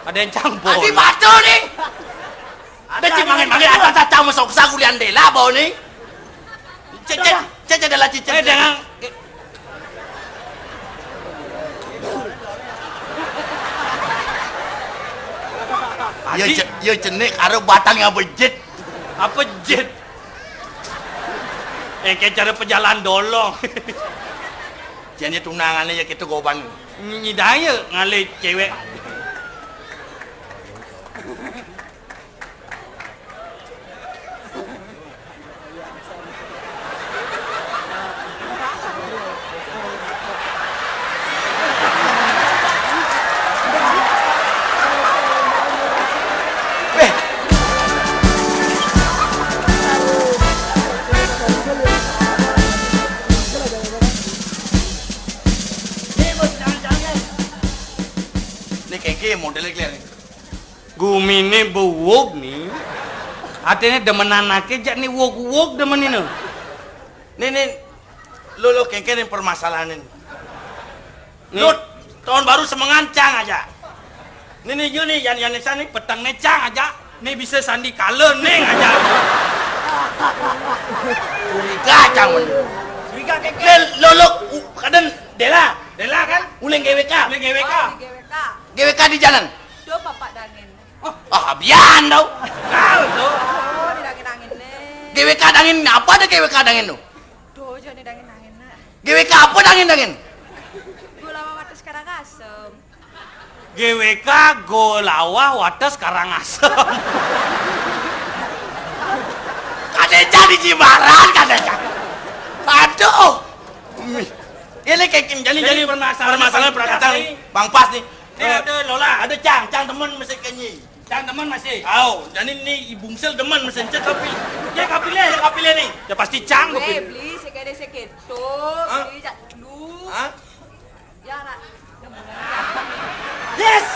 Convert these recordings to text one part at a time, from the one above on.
Ada yang campur. Adi baca nih. Ada cimangan-mangan atas camu sok sagulian dela bau nih. Cece adalah cece. Jangan. Ya cenik karo batang yang bejit. Apa jet? Kayak cara pejalan dolong. Jadi tunangannya ya gitu goban. Nyidaya ngalih cewek. Modelnya clear nih. Gumine bewok nih. Artinya demenan nake jak nih wok demen ini. Nih lo kengkenin permasalahan ini. Lo tahun baru semengancang aja. Nih yang sana nih petang necang aja. Nih bisa sandi kalen nih aja. Curiga cang men. Curiga kengken. Lo kadang Dela kan? Uleng GWK. GWK di jalan. Do bapak dangin. Bian tau. Tahu tuh. Oh, didangin-dangin nih. GWK dangin apa ada GWK dangin tuh? Do jangan didangin-dangin nak. GWK apa dangin? Gula wates sekarang asem. GWK Golawa Wates Karangasem. Kadeja di Cibaran kadeja. Aduh. Ini kayak jadi permasalahan perkataan Bang Pas nih. Ada Lola, ada Cang teman mesin kenyi. Cang teman masih. Dan ini Ibungsel demen mesin cek kapilnya nih. Ya pasti Cang Beli sekede tuh, beli jak dulu. Ya nak. Yes.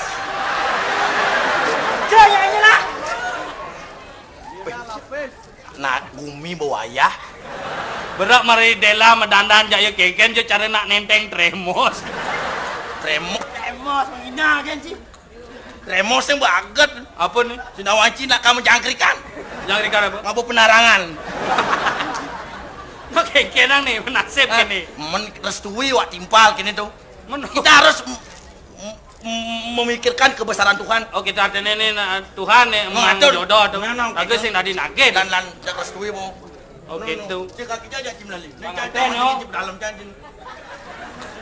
Jayanya lah. Nah, Gumi bawa ayah. Berak mari Dela medandan jaya keken jo cara nak nenteng tremos menghina kan sih. Tremos yang baget. Apa nih? Sinawanci nak kamu jangkrikan apa? ngapu penarangan. Mak kekenang nih menasib kini. Restui wak timpal kini tuh. Kita harus memikirkan kebesaran Tuhan. Oh kita artinya ini Tuhan nih mengatur jodoh tuh. Tapi sing tadi nage dan restui mau. Oke itu. Cek kakinya aja cimlali. Pengantin no. Dalam janjin.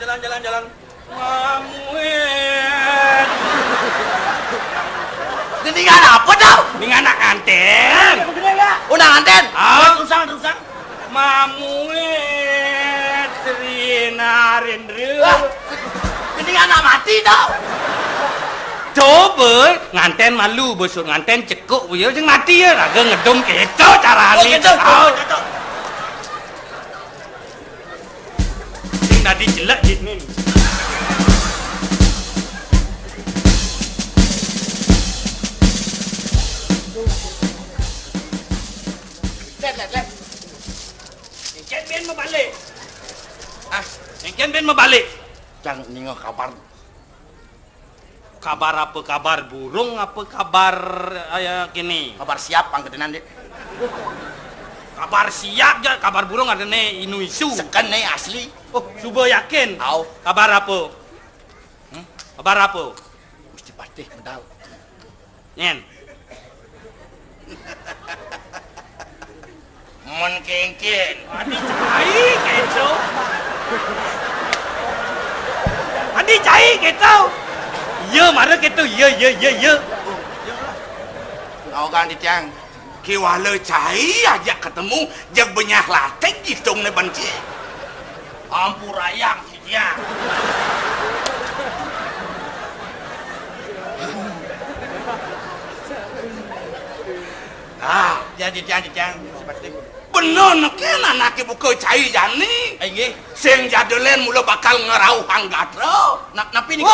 Jalan. Mamuet. Dengan apa tau? Dengan anak anten. Udah anten. Terusang. Mamuet. Rina Rendra. Ini anak mati tau. Coba nganten malu besok nganten cekuk ya jeung mati ya raga ngedom keto carane. Sing tadi jelek gini. Let. Engken ben mabalik. Engken ben mabalik. Jangan ningo kabar. Kabar apa? Kabar burung apa kabar gini? Kabar siap pangketenan dek. Kabar siap ya, kabar burung ada nih inu isu. Seken nih asli. Oh, coba yakin. Kabar apa? Kabar apa? Mesti pasti medal. Nyen. Mon kengken. Adi cai gitu. Iya, mana gitu. Iya. Kau kan ditiang. Kiwala cai aja ketemu jag banyak latek gitu nih banci. Ampur ayam si dia. Jadi tiang seperti bener kan anaknya buka cai jani. Aye, sing jadelen mula bakal ngerau hanggatro. Napi nih?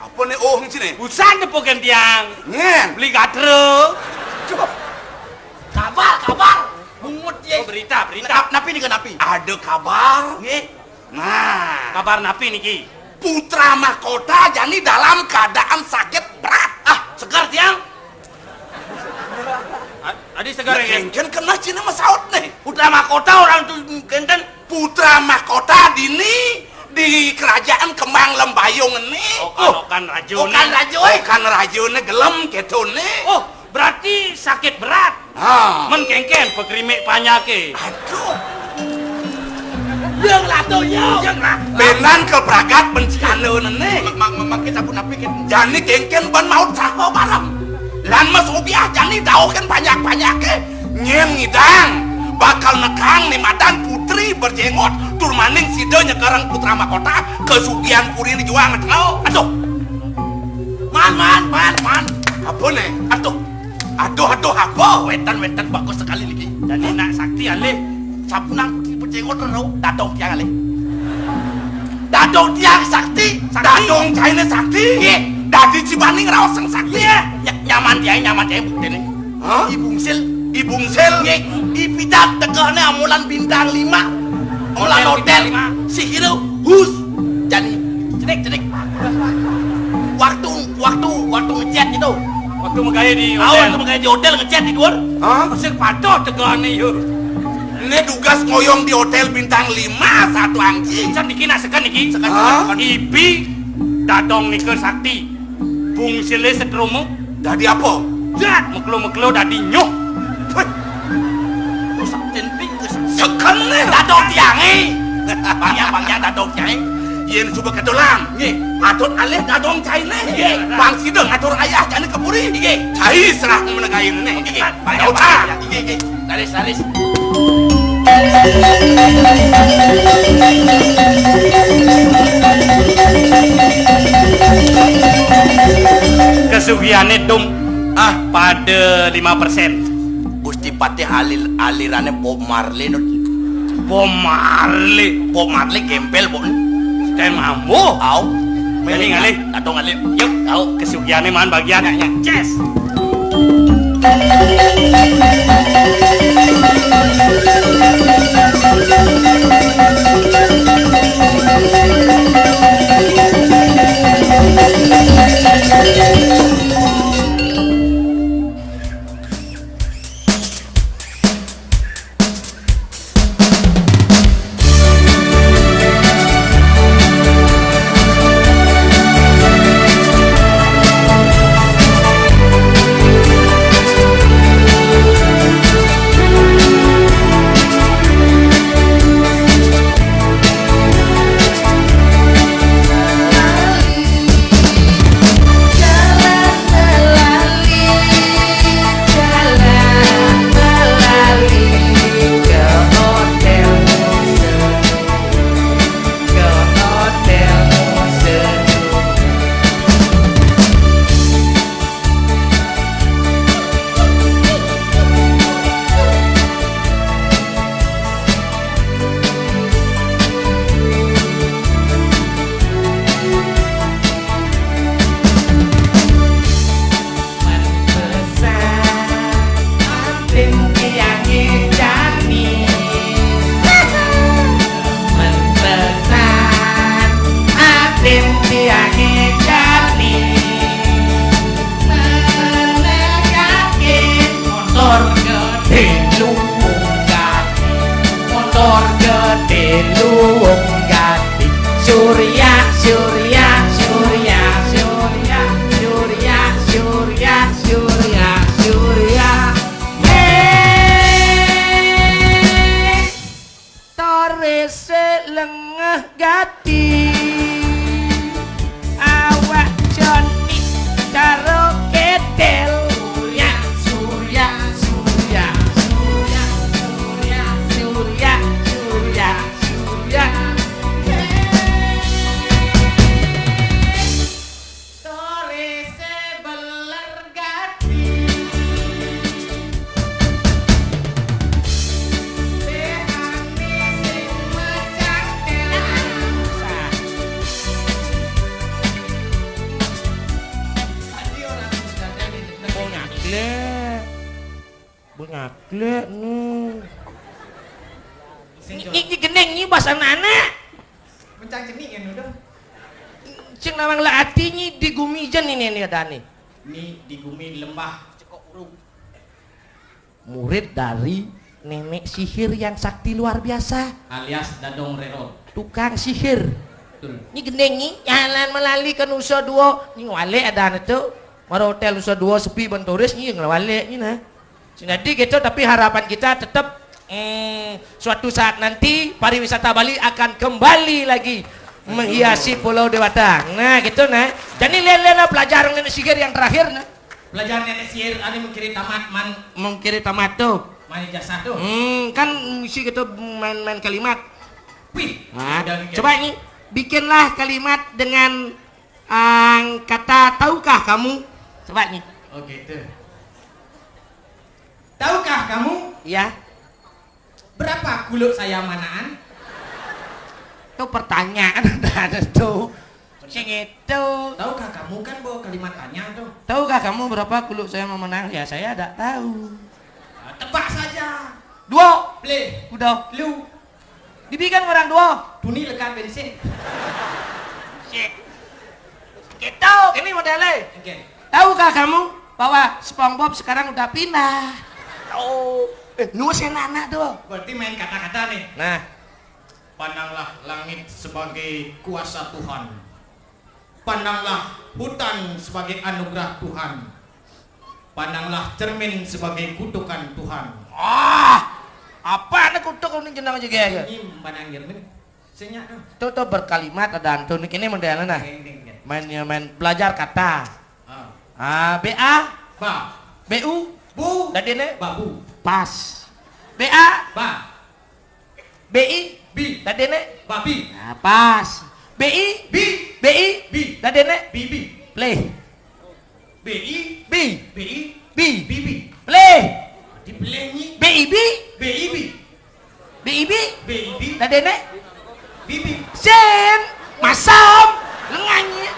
Apa nih sini? Busan depokan tiang. Ngen. Beli gatro. Coba. Kabar. Bungut ye. Oh, berita. Napi nih ke napi? Ada kabar. Nge. Nah. Kabar napi niki. putra mahkota jani dalam keadaan sakit berat. Segar tiang. Adi segar ya. Kengken kena cina masaut nih. Putra mahkota orang tuh kengken putra mahkota dini di kerajaan Kembang Lembayung ini. Kan raju. Kan rajune gelem ketune. Oh, berarti sakit berat. Men kengken pekrimik panyake. Aduh. Yang lah tuh yang lah. Benan kebragat bencikanun ini. Mak kita pun napi jani kengken ban maut saho bareng. Lan mas ubiah jani daukan banyak-banyake. Nyen ngidang bakal nekang nih madan putri berjenggot turmaning sida nyekarang putra mahkota kesugihan puri dijuang tau. Aduh. Man. Apa nih? Aduh apa? Wetan bagus sekali nih. Jadi nak sakti alih. Sapunang putri berjenggot rau dadong tiang alih. Dadong tiang sakti. Dadong caine sakti. Dadi cibaning raoseng sakti. Nyaman tiang bukti nih. Ibungsil ipidat tegahne amulan bintang 5 amulan hotel si hero hus jadi cedik waktu ngechat itu Waktu megaya di hotel ngechat di luar masih patuh tegahne yuk. Ini tugas ngoyong di hotel bintang 5 satu anjing Can niki nak sekan niki ibi dadong nike sakti bungsile setromo dadi apa? jat meklo dadi nyuh. Sekan nih dadong tiangi bangnya dadong tiangi yen coba kedolang atur alih dadong caine bang sideng atur ayah jani kepuri cai serah menegain nih laris kesugihannya dum pada 5%. Gusti Patih alirannya Bob Marley gembel bon Dan mampu jadi ngalih atau ngalih yuk kesugihannya man bagian yes. Bengaklek nu. Iki geneng iki bahasa anak. Mencang cening ya udah. Sing nawang la atinyi di gumijen ini ada nih. Ini di Gumi Lembah Cekok Urung. Murid dari nenek sihir yang sakti luar biasa, Alias Dadong Rero. tukang sihir. Betul. Ini gendeng ni jalan melalui ke Nusa Dua. Ni wale ada tu. Mara hotel Nusa Dua sepi benturis ni ngawale ni nah. Jadi gitu tapi harapan kita tetap suatu saat nanti pariwisata Bali akan kembali lagi menghiasi Pulau Dewata. Nah gitu nah. Jadi lihat-lihat pelajaran nenek sihir yang terakhir nah. Pelajaran nenek sihir ada mengkiri tamat Mengkiri tamat tuh. main jasa tuh. Kan misi gitu main-main kalimat. Wih. Nah, udah mikir. coba ini bikinlah kalimat dengan kata tahukah kamu? Coba nih. Oke tuh. Tahukah kamu Ya. berapa kuluk saya manaan? Itu pertanyaan ada tuh. Sing itu. Tahukah kamu kan bawa kalimat tanya tuh. Tahukah kamu berapa kuluk saya mau menang? Ya saya tidak tahu. Nah, tebak saja. 2. Play. Udah. Lu. Dibikin orang 2. Duni lekat bensin. Gitu. Ini modelnya. Oke. Tahukah kamu bahwa SpongeBob sekarang udah pindah? Oh. Nuas anak tuh. Berarti main kata-kata nih. Nah. Pandanglah langit sebagai kuasa Tuhan. Pandanglah hutan sebagai anugerah Tuhan. Pandanglah cermin sebagai kutukan Tuhan. Apa anak kutuk ini jenang juga ya? Ini pandang cermin. Senyak Tuh tuh. berkalimat ada Anton ini modelnya nah. Main belajar kata. BA, Ba. BU, Bu. tadi Babu. pas. BA, Ba. BI, Bi. tadi Babi. nah, pas. BI, Bi. BI, Bi. tadi Bibi. play. BI. B, BI. B, Bibi. play. Di pelengi. BIB, BIB. BIB, BIB. tadi Bibi. sen, masam, lengannya.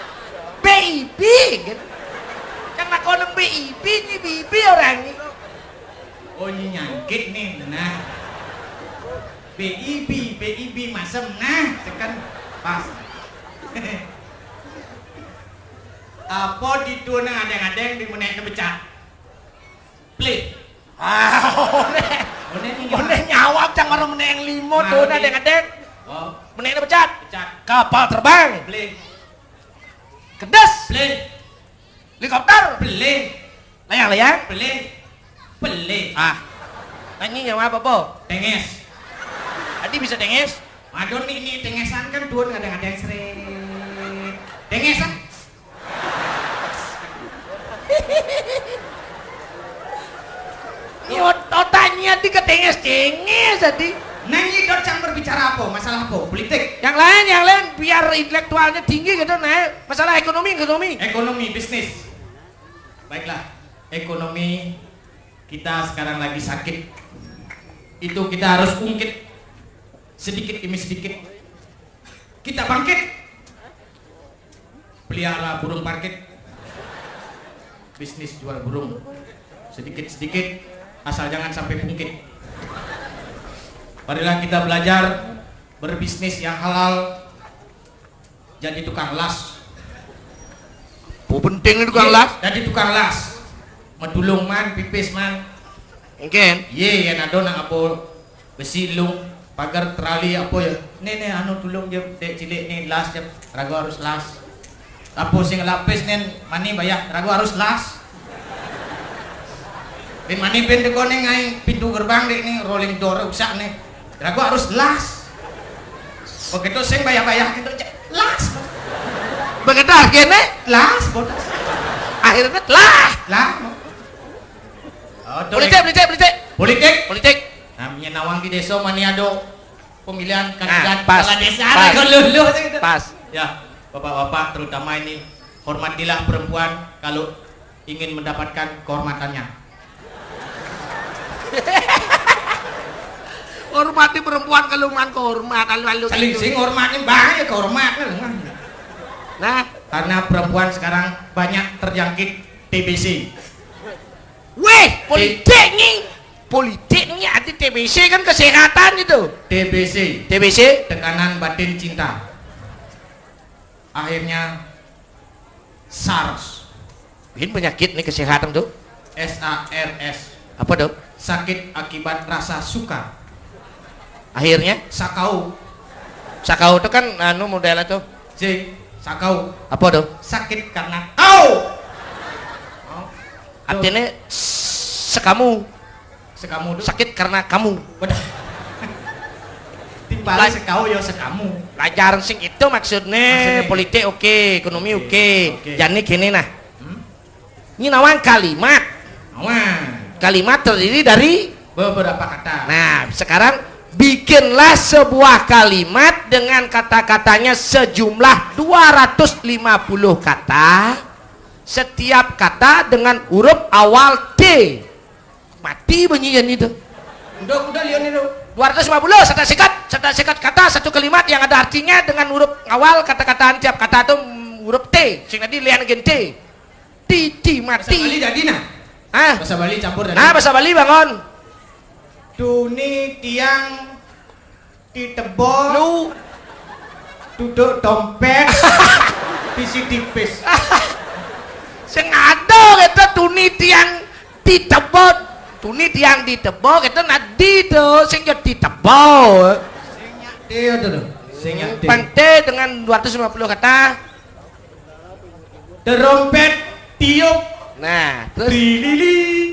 BIB, gitu. Yang nak koneng BIB, ini bibi orang ini. Oh ini nyangkit nih, nah. BIB masem, nah, tekan pas. Apa di tuh nang adeng-adeng di menek becak. Play. Oneh nyawab jangan orang meneng limo tuh Nah, adeng-adeng. Oh, Meneng pecat. becak. Kapal terbang. Play. Kedas. Play. Helikopter. Play. Layang-layang. Play. Play. Nyanyi yang apa po? Tenges. Adi bisa denges. Aduh ini tengesan kan tuh kadang-kadang seret. Tengesan. Otaknya di ketenges tadi. Nanyi dot cang berbicara apa? Masalah apa? Politik. Yang lain biar intelektualnya tinggi gitu nah. Masalah ekonomi. Ekonomi, bisnis. Baiklah, ekonomi kita sekarang lagi sakit. Itu kita harus ungkit sedikit demi sedikit. Kita bangkit. Pelihara burung parkit. Bisnis jual burung. Sedikit-sedikit asal jangan sampai bungkit. Marilah kita belajar berbisnis yang halal. Jadi tukang las. Penting itu kan lah. Jadi tukang las. Medulung man, pipis man. Mungkin. Ye, yang ada nang apa besi lung, pagar terali apa ya. Nih anu tulung je dek cilik nih las je. Ragu harus las. Apa sing lapis nen mani bayar. Ragu harus las. Ben mani ben teko ning ngai pintu gerbang dek nih rolling door rusak nih. Ragu harus las. Begitu sing bayar-bayar gitu las. Begitu harganya Las bodas. akhirnya lah. Lah. Oh, Politik. Namanya nawang di desa maniado pemilihan kandidat pas. kepala desa. Pas. Kan lulu. Pas. Ya, bapak-bapak terutama ini hormatilah perempuan kalau ingin mendapatkan kehormatannya. Hormati perempuan kalau man hormat lalu Sing hormatin banyak kehormatan. Nah, Karena perempuan sekarang banyak terjangkit TBC. weh, politiknya ada TBC kan kesehatan itu. TBC, TBC tekanan batin cinta. Akhirnya SARS. Ini penyakit nih kesehatan tuh. SARS. Apa tuh? Sakit akibat rasa suka. Akhirnya Sakau. sakau itu kan anu modelnya tuh. Sakau. Apa tuh? Sakit karena au. Artinya sekamu Sekamu tuh sakit karena kamu. bedah. Timbal sekau ya sekamu. Pelajaran sing itu maksudnya politik oke, ekonomi oke. Jadi gini nah. Ini nawang kalimat. Kalimat terdiri dari Beberapa kata. nah, sekarang bikinlah sebuah kalimat dengan kata-katanya sejumlah 250 kata. Setiap kata dengan huruf awal T. Mati bunyinya itu. Udah lihat itu. 250 serta sikat kata satu kalimat yang ada artinya dengan huruf awal kata-kataan tiap kata itu huruf T. Sing tadi lihat gen T. Titi Bahasa Bali mati. jadi nah. Ah, Bahasa Bali campur tadi. nah bahasa Bali bangun. Duni tiang ditebol. Lu Duduk dompet. Bisi tipis. sing ada kita tuni tiang ditebot. Tuni tiang ditebot kita nadi tuh sing jadi ditebot. Dia tuh. Singnya Pante dengan 250 kata. Terompet tiup Nah, terus dilili.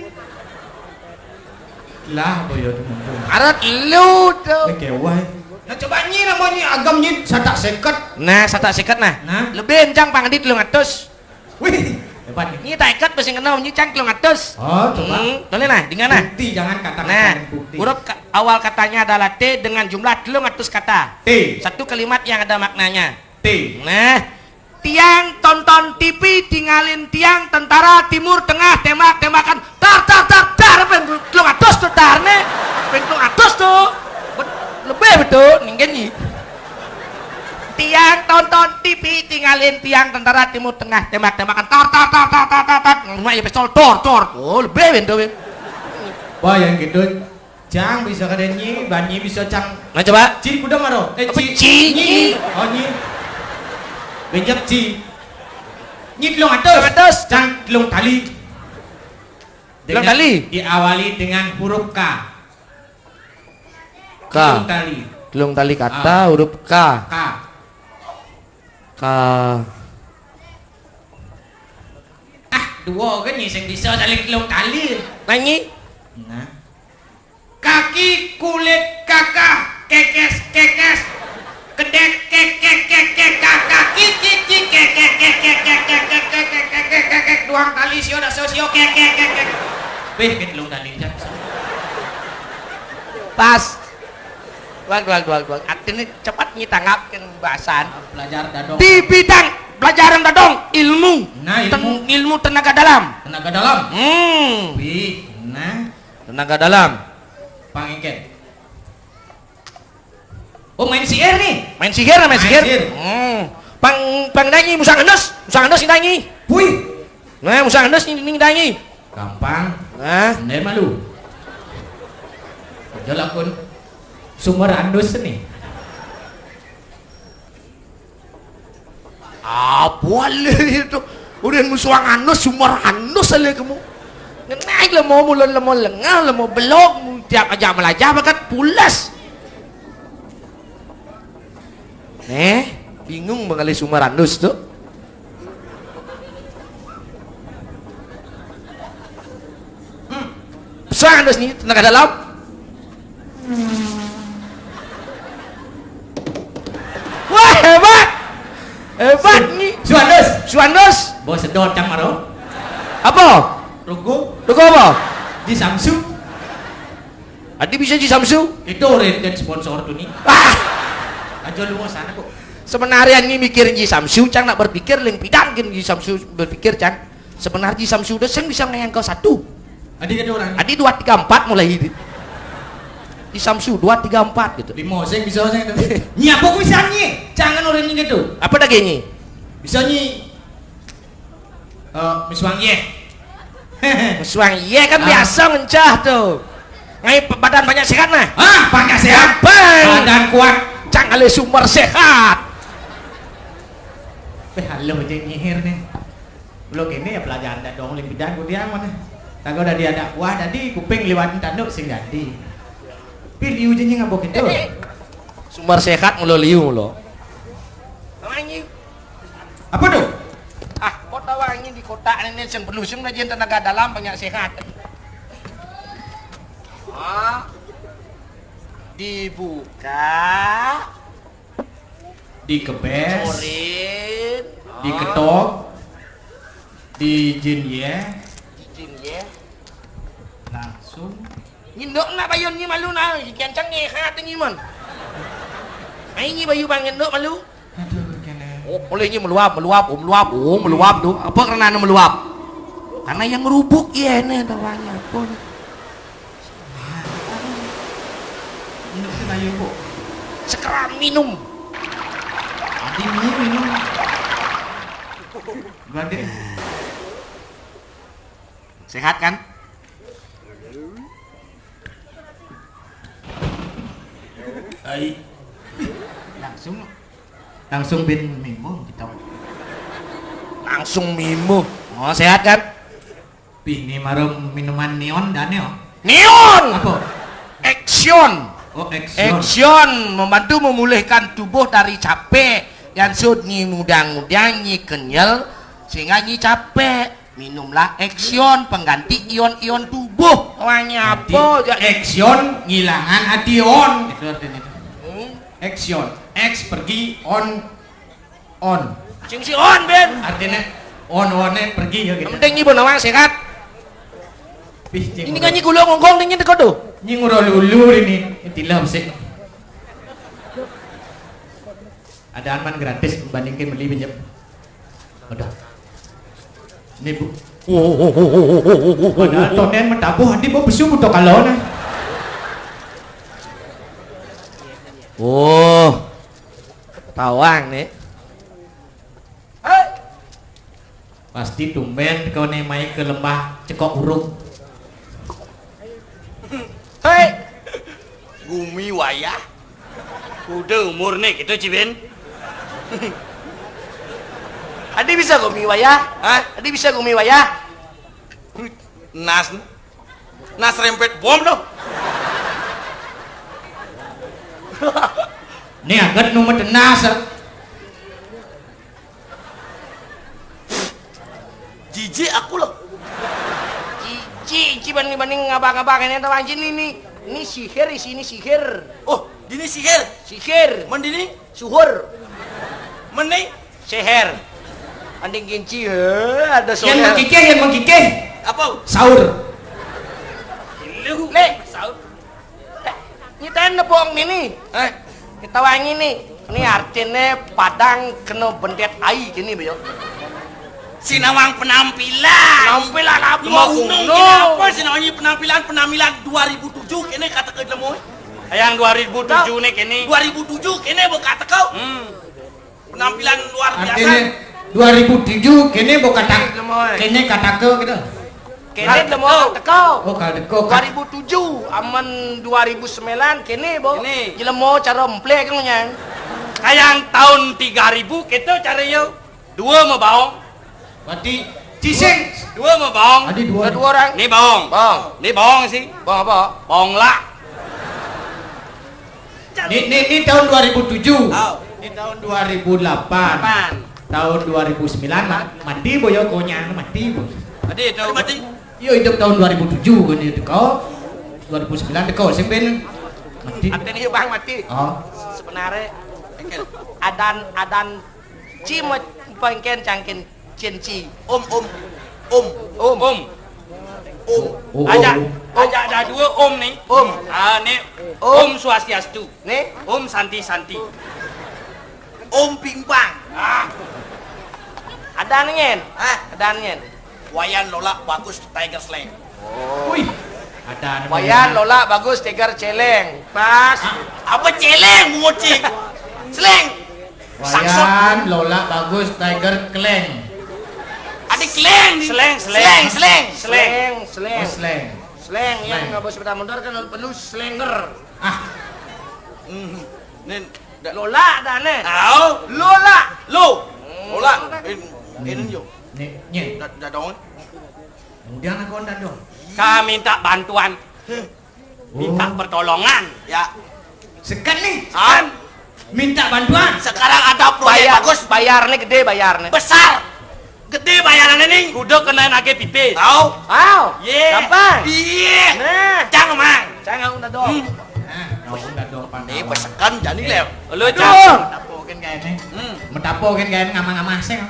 Lah boyo temen. arat lu tuh. Kewai. Nah coba nyi namanya agam nyi satak seket. Nah, sata sikat nah. Nah. Lebih encang pangdit lu ngatus. Wih, hebat nih. Ini tak ikat pasti kenal nyi cang lu ngatus. Oh, coba. Boleh nah, dengan nah. Bukti jangan kata-kata Nah, bukti. huruf awal katanya adalah T dengan jumlah 300 kata. T. Satu kalimat yang ada maknanya. T. Nah, tiang tonton TV tinggalin tiang tentara timur tengah tembak-tembakan tar pentung atus tuh tarne pentung atus tuh lebih betul ninggen tiang tonton TV tinggalin tiang tentara timur tengah tembak-tembakan tar nggak ya pistol tor oh lebih betul Wah yang gitu. Jang bisa kada nyi, banyi bisa cang. nah coba Ci kuda maro. Apa ci? Nyi. Oh nyi. Benjep ci. Nyi telung Telung atus. atus. Cang telung tali. Telung tali? Diawali dengan huruf K. K Telung tali. telung tali kata Ah. huruf K K. K Dua kan nyi sing bisa saling telung tali. nanyi Nah. Kaki kulit kakak kekes kedek kek kakak kiki kek duang tali sio dak sio kek beh telung tali jan. pas Wag. Artinya cepat tanggapkan bahasan Belajar dadong. di bidang pelajaran dadong ilmu. Nah, ilmu. Ilmu tenaga dalam. Tenaga dalam. Wih, nah, Tenaga dalam. pangiken. Oh, main sier nih. Main sihir. Main sihir. Pang danyi musang hendes ini danyi. Wih, Nah, musang hendes ini danyi. gampang. Nah, Ndai malu. Jalakun sumber andus nih. apa itu? Udah musuang anus sumber anus aja kamu. Naik lah mau mulai mau lengah lah mau belok tiap aja melajah bahkan pulas. Bingung mengalih sumber anus tuh. Musuang anus nih tenaga dalam. Wah hebat nih. Suandus. Suandus Bos sedot cang maro. apa? Rugo Lu apa? di Samsung. Adi bisa di Samsu? Itu rated sponsor tuh nih. Ah, Aja lu mau sana kok. sebenarnya ini mikirin di Samsu, cang nak berpikir leng pidang kan di Samsu berpikir cang. Sebenarnya di Samsu udah seng bisa ngayang kau satu. Adik ada orang. Adi 2 3 4 mulai hidup. Di Samsu 2 3 4 gitu. Di Moseng bisa saya itu. Nyapo ku bisa nyi. Jangan orang ini gitu. Apa dah gini? Bisa nyi. Miswang ye. Suang iya kan Ah. biasa mencah tuh. Ngai badan banyak sehat nah. Ah, pakai sehat. Gampang. Badan kuat. Cang ale sumber sehat. Halo aja nyihir nih. Lo kini ya pelajaran dak dong limpidan kudian mana. Kagak udah diadak wah tadi kuping liwatin tanduk sing dadi. Pilih ujungnya ngabok itu. Sumber sehat mulo liu lo. Wangi. Apa tuh? Ah, kota wangi di kota ini sen pelusung aja tenaga dalam banyak sehat. Ah. Dibuka, Dikebes, corin, diketok, dijin ya, izin ya. langsung. Nyindok nak bayun ni malu na, kencang ni hat ni man. Ai ni bayu bang nyindok malu. Aduh kene. Oh, boleh ni meluap tu. Apa kerana meluap? Karena yang merubuk ya ni tawanya pun. Ini kayu kok. Sekarang minum. Adi minum. Berarti Sehat kan? ai langsung bin mimo kita. Langsung mimo. Oh, sehat kan? Pi ini marum minuman neon dan neo. Neon. Apa? Action. Oh, action. Action membantu memulihkan tubuh dari capek. Yang sudni mudang-mudang nyi kenyal sehingga nyi capek. Minumlah action pengganti ion-ion tubuh. Awalnya apa? Action ngilangan ation. Itu artinya. Action. X pergi on. Sing si on ben. Artinya on-onnya pergi ya gitu. Yang penting nyi benawang sehat. Ini kan nyi gulung ngongkong dingin dekat tu. Nyi ngurau lulu ini. Itilah sih. Ada aman gratis membandingkan beli pinjam. Udah. Ini bu. Padahal tonen mentabuh nanti mau besu butuh kalau nah. Oh, tawang nih. Pasti tumben kau nemai ke lembah Cekok Uruk. Hei, Gumi wayah. Udah umur nih gitu Cibin. Adi bisa gumi wayah? Hah? Adi bisa gumi wayah? Nas rempet bom dong. Nih agak nomor tenas. Jijik aku loh. Cici banding ngabang-ngabang ini tawang ini sihir ini sihir. Oh, dini sihir. Sihir. Mendini Suhur. mending Seher. Anding kinci ada Yang mengkikeh. apa? Sahur. Le, nyitain nepong ini. Kita wangi nih. Ini artinya padang kena bendet ai gini beyo. Sinawang penampilan. Penampilan apa? Mau unung kenapa sinawang penampilan 2007 kene kata ke lemo. Yang 2007 nih kini. 2007 kene mau kata kau. Penampilan luar biasa. Artinya 2007 kene bukan kata kene kata kau gitu. Kene lemo tekau. Oh kalau 2007 aman 2009 kene bo. Kene. Jelemo cara emple kan nya. Kayak tahun 3000 kita cari yo. Dua mau baong. berarti cising. Dua mau baong. Adi Dua dua. orang. Nih baong. Bang, Nih baong sih. bang apa? Baong lah. Ini tahun 2007. Oh. Ini tahun 2008. Tahun 2009 mati boyo konya mati boy. Tadi itu. Mati. Yo hidup tahun 2007 kan itu kau 2009 kau sing ben mati. Artinya hiu bang mati. Oh. Sebenarnya adan cima pengken cangkin cienci. Om. Om. Oh. Ada ada dua om nih. Om. Nih Om Swastiastu. Nih, Om Santi. Om Pimpang. ada nyen. Ah, Ada nyen. Wayan Lola bagus Tiger Slang. Wih. Ada Wayan Lola bagus Tiger Celeng. Pas. Apa celeng ngocik? Slang. Saksot. Wayan Lola bagus Tiger Kleng. Ada kleng. Slang. Sleng. Oh, Sleng. slang. Sleng yang Sleng. nggak bos sepeda motor kan penuh slenger. Nen Lola ada nih. Au. Lola. Lo. Lola. Ini yo. Nih, nye. dong. Kemudian aku ndak dong. Kami minta bantuan. Minta pertolongan. Ya. Sekan nih. An. Minta bantuan. Sekarang ada proyek bagus. Bayarnya gede bayarnya. Besar. Gede bayarannya nih. Kudu kena nage pipi. Tahu? Aw. Iya. Gampang. Iya. Nah. Jangan mang. Jangan udah dong. Nah, kau ndak dong Ini pesekan jadi lew. Lu Aduh. dong. Mentapokin kayaknya. Mentapokin kayaknya ngamang-ngamang sih.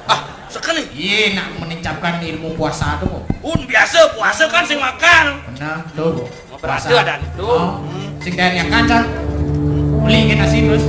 Ah, sekan nih. Iya, nak menicapkan ilmu puasa tuh. Biasa puasa kan sing makan. Benar, tuh. Berarti ada itu. Oh, sing kayaknya kancang. Beliin nasi terus.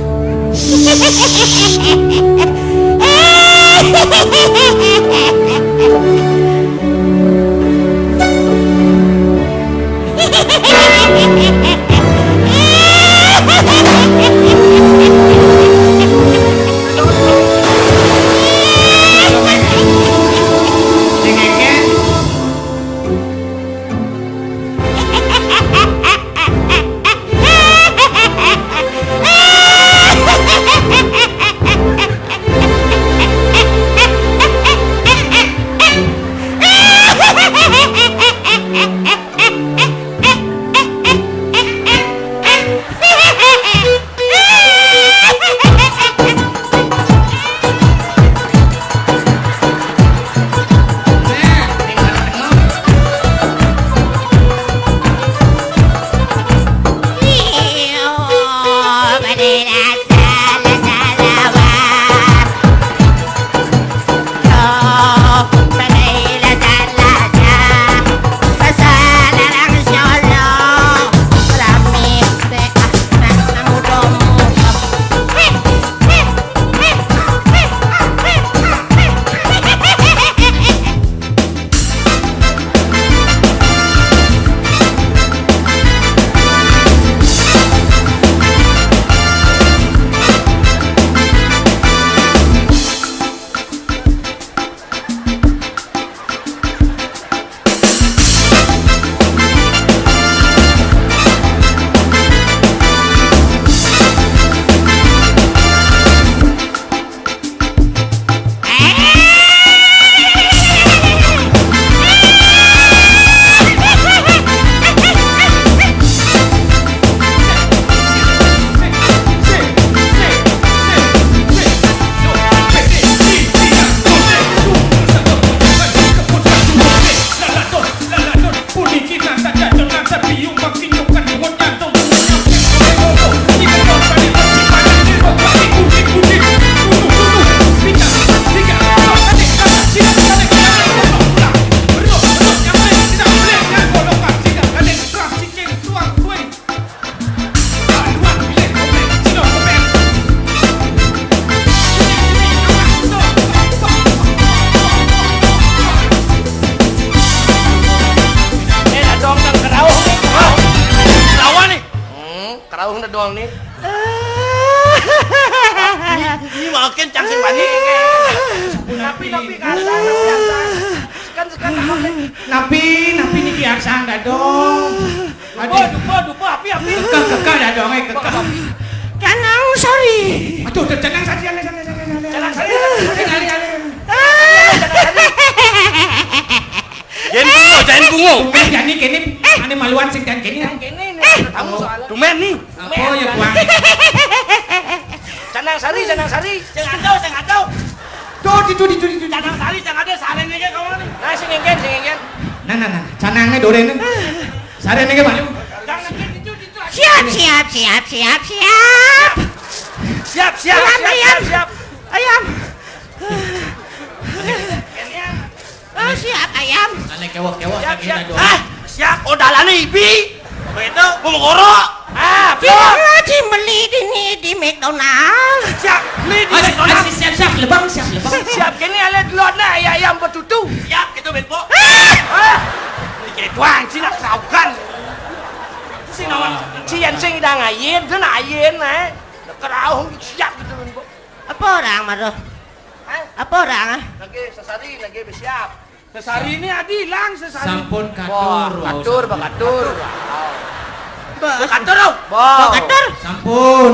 doang nih. Ini makin cangsing panik. Napi kata kan Napi niki aksa enggak dong. Dupa api. Kekak dah dong, kekak. Canang sorry. Aduh, canang sari. Jangan bungo. Tumen jani kene ane maluan sing dan kene. Kamu tumen nih. Oh ya kuang. Canang sari. Jangan tahu. Tuh di. Jangan kali jangan ada salen aja kamu nih. Nah, sing enggen. Nah. Canangnya dorene. Sarene ke malu. Jangan itu. Siap. Siap. Ayam. Oh, siap ayam. Ane kewok Siap. Siap. Oh dalane ibi. Beto gumogoro. Di beli di McDonald. Siap. Beli di McDonald. Siap, lebang. Siap kini ale delon na ayam betutu. Siap gitu Benpo. Cái đoàn chỉ là khảo khăn xin nào chị anh sinh đang ngài yên thế này yên này cái áo không siap gitu men Apa orang maro? Apa orang? lagi bersiap sesari ini adi hilang sesari Sampun katur. bakatur Kantor dong. Kantor. Sampun.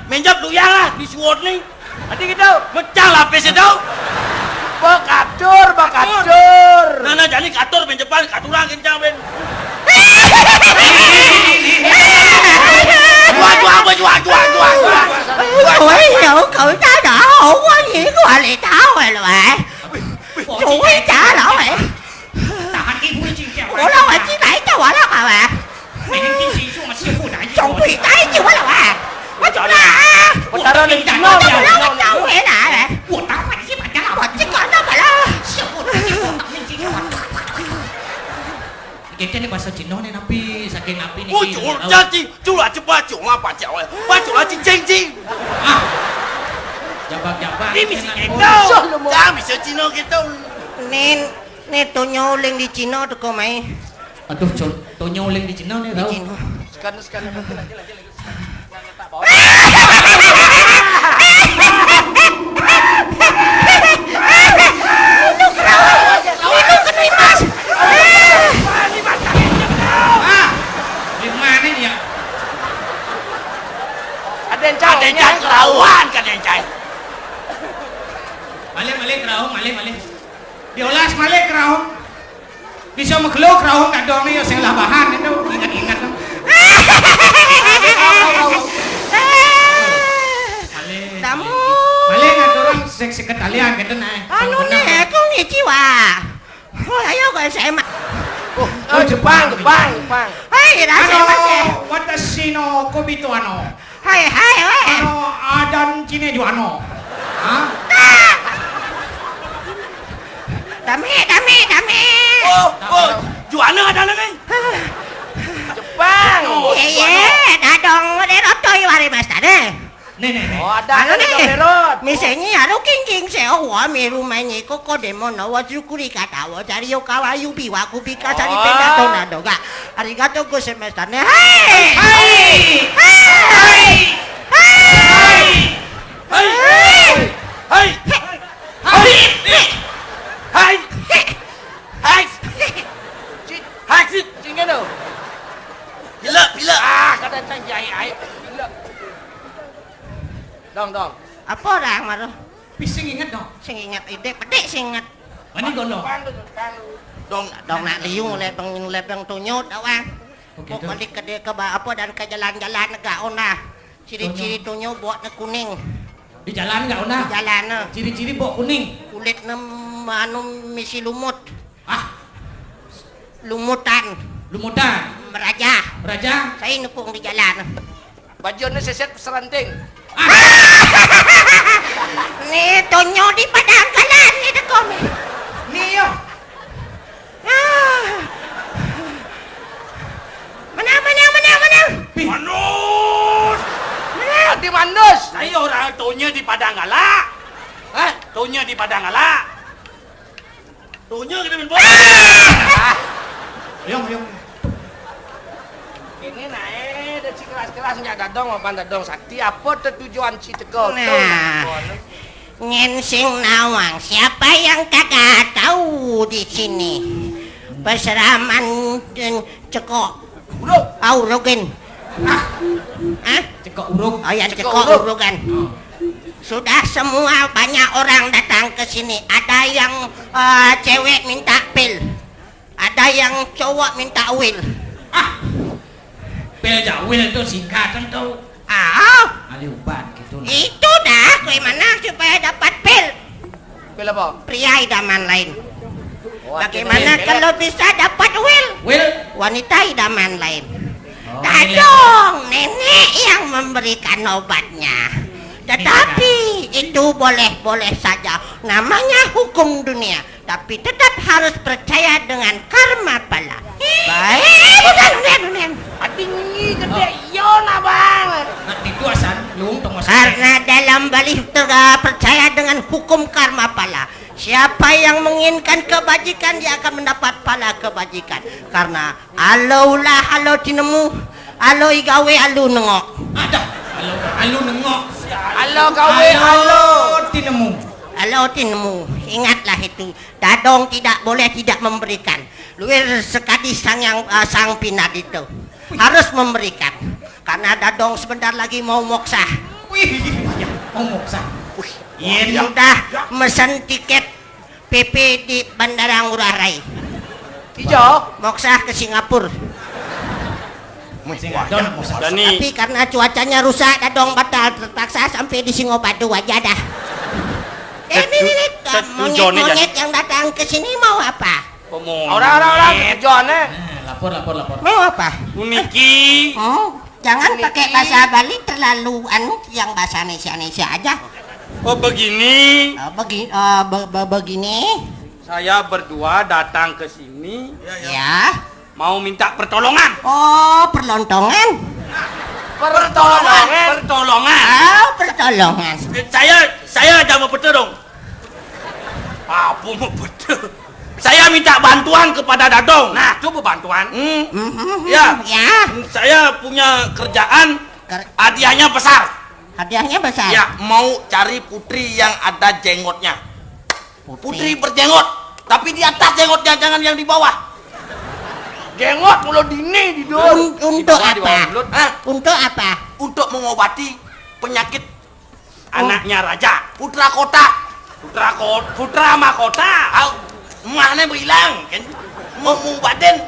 Menjok duyang lah di suwot nih. adi gitu Mecah lapis itu. Bakatur. Nah jadi katur ben Jepang, katurang kencang ben. Jual. Ôi dồi, cậu ta đã hổ quá gì qua lại tao rồi là bạn. Chú ấy trả lỗ vậy. Ủa đâu mà chỉ đẩy cho quả đó hả bạn? Chồng quỷ tay chứ quá là bạn. Quá chú là. Taruh di Nó Cino mà ya. nó đâu vậy nè bạn. Mà chỉ còn nó mà lo. Kita ni bahasa Cina ni napi, saking napi ni. 我酒这这就了就把酒啊把脚哎，把酒了去蒸蒸。 Jabak-jabak. Ini mesti kita. Jangan bisa Cina kita. Nên tôi nhô lên đi Cino được cô mày. Aduh, tonyo leng di Cina ni Đi tau. Cino. Sekarang. Mana ni ya? Ada yang cang. Ada yang kelawan kan yang cai. Malik kerahong, malik. Diolas malik kerahong. Bisa megelo kerahong kadong ni sing labahan itu ingat-ingat tu. Kamu. Malik kadang sing seketalian gitu nah. Anu nih, kau ni jiwa. Oh, ayo kau saya. Oh, Jepang. Hai, dah saya masih. Watashi no kobito ano. Hai. Ano adan Cine ju ano. Ha? Dami. Oh, juana ada lagi. Jepang. Ye, dah dong, dia rotoy wari mas tadi. Nih. Oh, ada di Domerot. Misalnya, aku king saya wah merumahnya kok demo nawa syukuri kata wa cari yo kawayu biwa kubika cari pendato nado ga. Arigato go semester ne. Hai. Cingin tu. Bila. Ah, kata cang jai ai. Dong. Apa orang maru? Pising ingat dong. Sing ingat ide pedek sing ingat. Mana gono? Dong nak liung lepeng tunyut awang. Kok balik ke dia ke apa dan ke jalan-jalan negak ona. Ciri-ciri tunyut buat kuning. Di jalan enggak ona? Di jalan Ciri-ciri bok kuning. kulit anu misi lumut. Ah, Lumutan. Raja. Saya nepung di jalan. Baju ni seset seranting. Ni tonyo di padang kalan ni dekom. Ni yo. Mana? Manus. Adi Manus. Saya orang tunya di Padang Galak. Tunya di Padang Galak. Tunya kita main bola. Yung. Ini naik ada si kelas-kelas nyak dadong mapan dadong sakti apa tujuan si teko tu. Ngensing nawang, siapa yang kagak tahu di sini? Peseraman cekok. Urugan. Cekok uruk. Oh ya cekok urugan. Sudah semua banyak orang datang ke sini. Ada yang cewek minta pil. Ada yang cowok minta wil. Pil jawil itu singkatan tuh. Ali ubat gitu. Itu dah gimana supaya dapat pil. Pil apa? Pria idaman lain. Bagaimana kalau bisa dapat wil? Wanita idaman lain. Dong, nenek yang memberikan obatnya. Tetapi itu boleh saja. Namanya hukum dunia. Tapi tetap harus percaya dengan karma pala. Baik, bukan. Adi ni gede Yona bang. Nak itu asan, lung tong Karena dalam balik percaya dengan hukum karma pala. Siapa yang menginginkan kebajikan dia akan mendapat pala kebajikan. Karena halo tinemu, alo igawe alu nengok. Ada. Alu nengok. Halo gawe halo. Tinemu. Halo tinemu, ingatlah itu. Dadong tidak boleh tidak memberikan. Luir sekali sang pinat itu harus memberikan. Karena dadong sebentar lagi mau moksa. Wih, mau moksa. Sudah mesen tiket PP di Bandara Ngurah Rai. Ijo. Moksah ke Singapura. Tapi karena cuacanya rusak, dadong batal terpaksa sampai di Singobadu aja dah. Ini monyet-monyet yang datang ke sini mau apa? Orang tujuannya. Lapor. Mau apa? Uniki. Oh, jangan pakai bahasa Bali terlalu yang bahasa Indonesia aja. Oh begini. Begini. Saya berdua datang ke sini. Ya. Mau minta pertolongan. Oh, perlontongan. Pertolongan. Oh, pertolongan. Saya aja mau bertolong. Apa mau betul? Saya minta bantuan kepada Dadong. Nah, coba bantuan. Ya. Saya punya kerjaan. Hadiahnya besar. Hadiahnya besar. Ya, mau cari putri yang ada jenggotnya. Putri berjenggot, tapi di atas jenggotnya, jangan yang di bawah. Jenggot mulu dini di dulu. Untuk apa? Untuk apa? Untuk mengobati penyakit anaknya raja. Putra kota. Putra mahkota. Mana bilang kan mau batin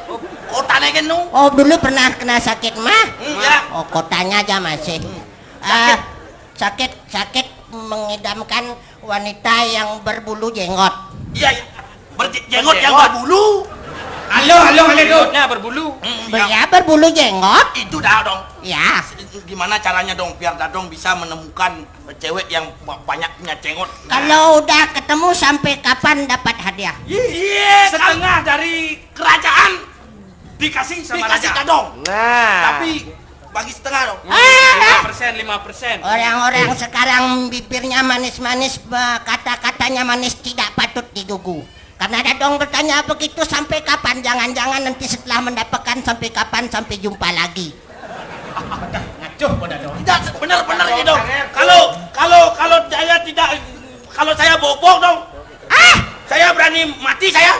kotanya kan nu. Oh, dulu pernah kena sakit mah? Ya. Oh, kotanya aja masih. Sakit mengidamkan wanita yang berbulu jenggot. Iya. Berjenggot yang berbulu. Halo, Jenggotnya berbulu. Ya, berbulu jenggot. Itu dah dong. Ya. Gimana caranya dong biar Dadong bisa menemukan cewek yang banyak punya jenggot? Kalau udah ketemu sampai kapan dapat hadiah? Iya, setengah dari kerajaan dikasih sama raja Dadong. Nah. Tapi bagi setengah dong. 5%. Orang-orang sekarang bibirnya manis-manis, kata-katanya manis tidak patut digugu. Karena Dadong bertanya begitu sampai kapan? Jangan-jangan nanti setelah mendapatkan sampai kapan, sampai jumpa lagi. Ngaco pada dong. Tidak benar-benar ini dong. Kalau saya tidak, kalau saya bobok dong. Saya berani mati saya.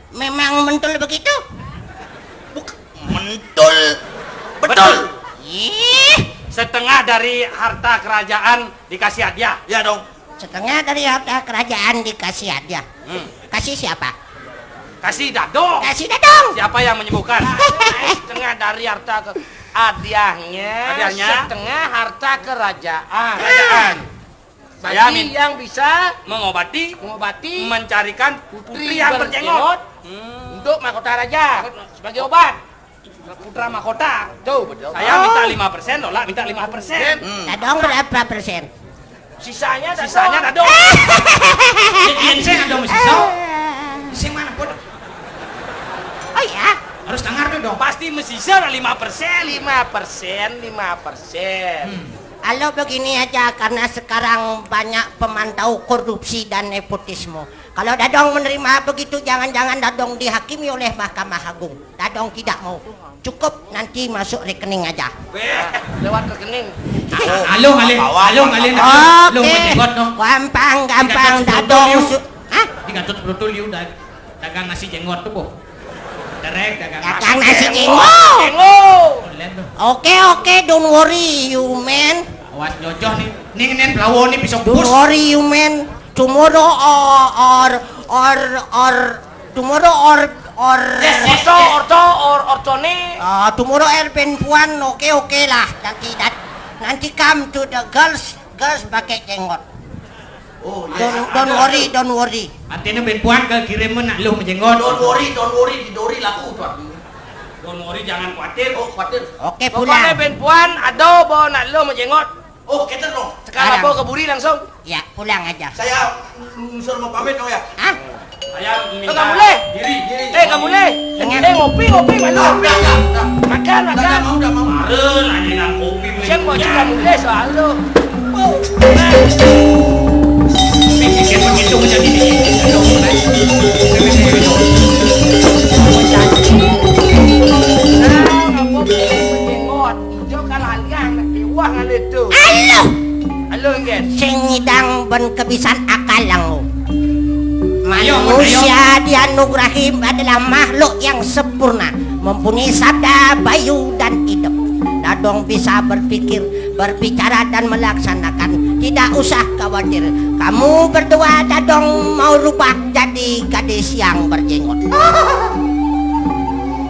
Memang mentul begitu? Mentul. Betul. Ih, Setengah dari harta kerajaan dikasih hadiah. Ya dong. setengah dari harta kerajaan dikasih hadiah. Kasih siapa? Kasih Dadong. Kasih Dadong. Siapa yang menyembuhkan? Setengah dari harta hadiahnya. Setengah harta kerajaan. Saya Bagi yang bisa mengobati, mencarikan putri yang berjenggot. untuk mahkota raja sebagai obat. Putra mahkota. Tuh, Saya minta 5%, Lola minta 5%. Dadong berapa persen? Sisanya Dadong. Ginseng ada masih Ginseng mana pun. Oh ya? Harus dengar tuh dong. Pasti mesisa 5%. 5%. Kalau begini aja, karena sekarang banyak pemantau korupsi dan nepotisme. Kalau Dadong menerima begitu, jangan-jangan Dadong dihakimi oleh Mahkamah Agung. Dadong tidak mau. Cukup nanti masuk rekening aja. Lewat rekening. Halo, ngalih. Oke. Gampang Dadong. Hah? Di Gatot Broto liu dagang nasi jenggot tuh, Bu. Derek dagang nasi jenggot. online tuh. Oke, don't worry you man. Awas jojoh nih. Nih pelawo nih pisau Don't bus. worry you man. Tomorrow Ortone. tomorrow perempuan oke lah. Nanti come to the girls pakai jenggot. Oh, Don't worry. Artinya perempuan ke kiriman nak lu menjenggot. Don't worry, di Dori laku tuh. Don't worry, jangan khawatir. Oh, khawatir. Oke, Pokoknya pulang. perempuan ada bawa nak lo menjenggot. Oh, kita dong. Sekarang bawa ke Buri langsung. Ya, pulang aja. Saya mau pamit dong ya. Hah? Saya minta Kamu boleh? diri. Kamu boleh? Ngopi, mana? Makan. Udah mau. Maren, anjingan kopi. Siang mau juga boleh soal lo. Pikir begitu menjadi Halo, guys. Sing ngidang ben kebisan akal lang. Manusia dianugerahi adalah makhluk yang sempurna, mempunyai sabda, bayu dan hidup. Dadong bisa berpikir, berbicara dan melaksanakan. tidak usah khawatir. Kamu berdua Dadong mau rubah jadi gadis yang berjenggot.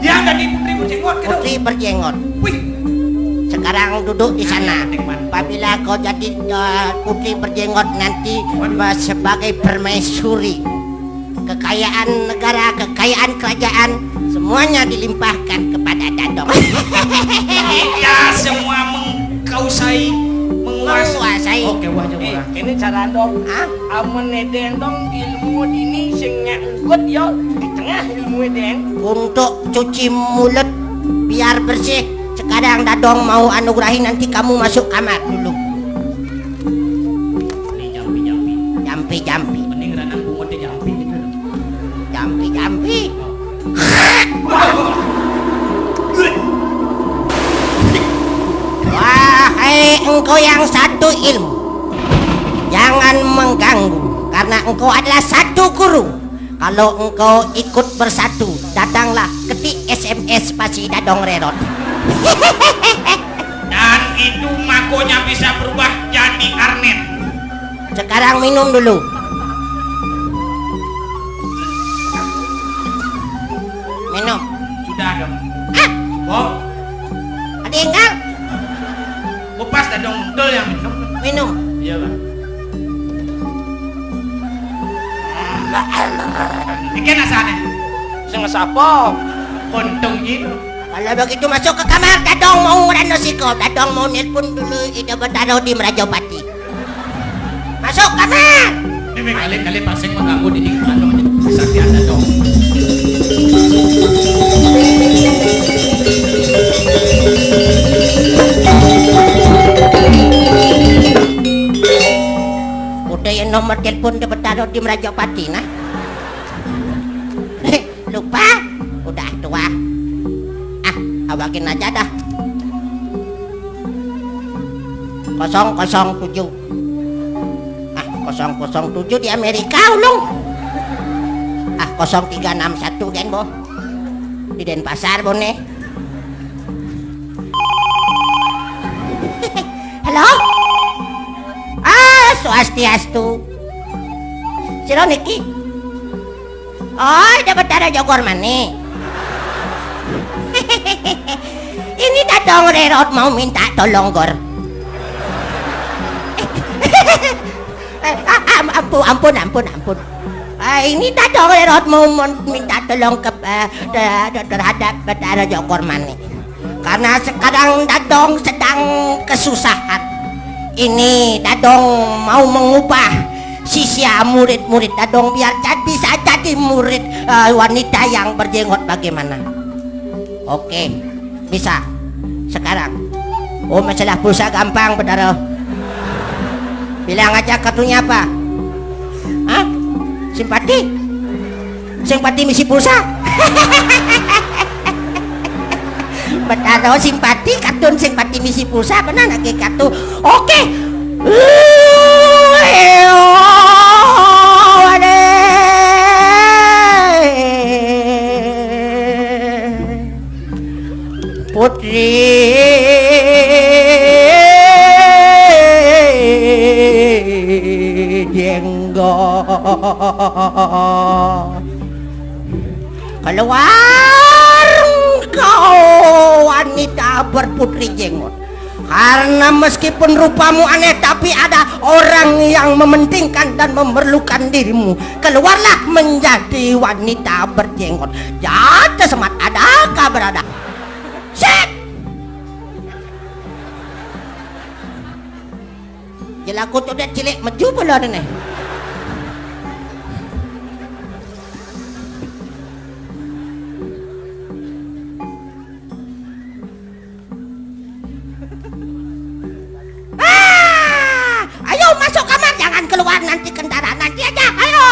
Yang jadi putri berjenggot gitu. Putri berjenggot. Wih. Sekarang duduk di sana. Apabila kau jadi putri berjenggot nanti sebagai permaisuri, kekayaan negara, kekayaan kerajaan semuanya dilimpahkan kepada Dadong. Ya semua menguasai. Menguasai. Oke, wajah orang. Ini cara dong. Hah? Amun edeng dong ilmu ini sing nganggut yo di tengah ilmu edeng. Untuk cuci mulut biar bersih. Sekarang Dadong mau anugerahi, nanti kamu masuk kamar dulu. Ini jampi-jampi. Jampi-jampi. Mending ranang bunga teh jampi gitu. Jampi-jampi. Wahai engkau yang satu ilmu, jangan mengganggu, karena engkau adalah satu guru. Kalau engkau ikut bersatu, datanglah ketik SMS pasti Dadong Rerot. Dan itu makonya bisa berubah jadi Arnet. Sekarang minum dulu. Minum. Sudah dong. Ah, Oh, ada yang enggak? kupas dah dong betul yang minum. Minum. Iya bang. Ini asalnya. Sing sapa? Untung itu. Kalau begitu masuk ke kamar, Dadong mau ngurano siko. Dadong mau nelpon dulu ide bertaruh di Merajopati. Masuk kamar. Ini kali-kali pasang mengganggu di anu Satyana dong. Udah yang nomor telepon dia bertaruh di Merajopati nah. Lupa, udah tua. Awakin aja dah. 007. 007 di Amerika ulung. 0361 kan boh. Di Denpasar bone. Halo? Swastiastu. Siro Niki. Oh, dapat ada Jogor mana? Ini Dadong Rerot mau minta tolong Gor. Ampun. Ini Dadong Rerot mau minta tolong ke terhadap Betara Jogor Mani. Karena sekarang Dadong sedang kesusahan. Ini Dadong mau mengubah sisya murid-murid Dadong biar bisa jadi murid wanita yang berjenggot bagaimana? Oke, bisa. Sekarang. Oh, masalah pulsa gampang, Betara. Bilang aja kartunya apa? Hah? Simpati? Simpati misi pulsa? Betara simpati, kartun simpati misi pulsa, benar lagi kartu. Oke. Putri jenggot, keluar kau wanita berputri jenggot. Karena meskipun rupamu aneh, tapi ada orang yang mementingkan dan memerlukan dirimu. Keluarlah menjadi wanita berjenggot. Jatuh semat, adakah berada? Set! Jelaku tu udah cilik maju belum nih? Ayo masuk kamar, jangan keluar nanti kendaraan nanti aja. Ayo.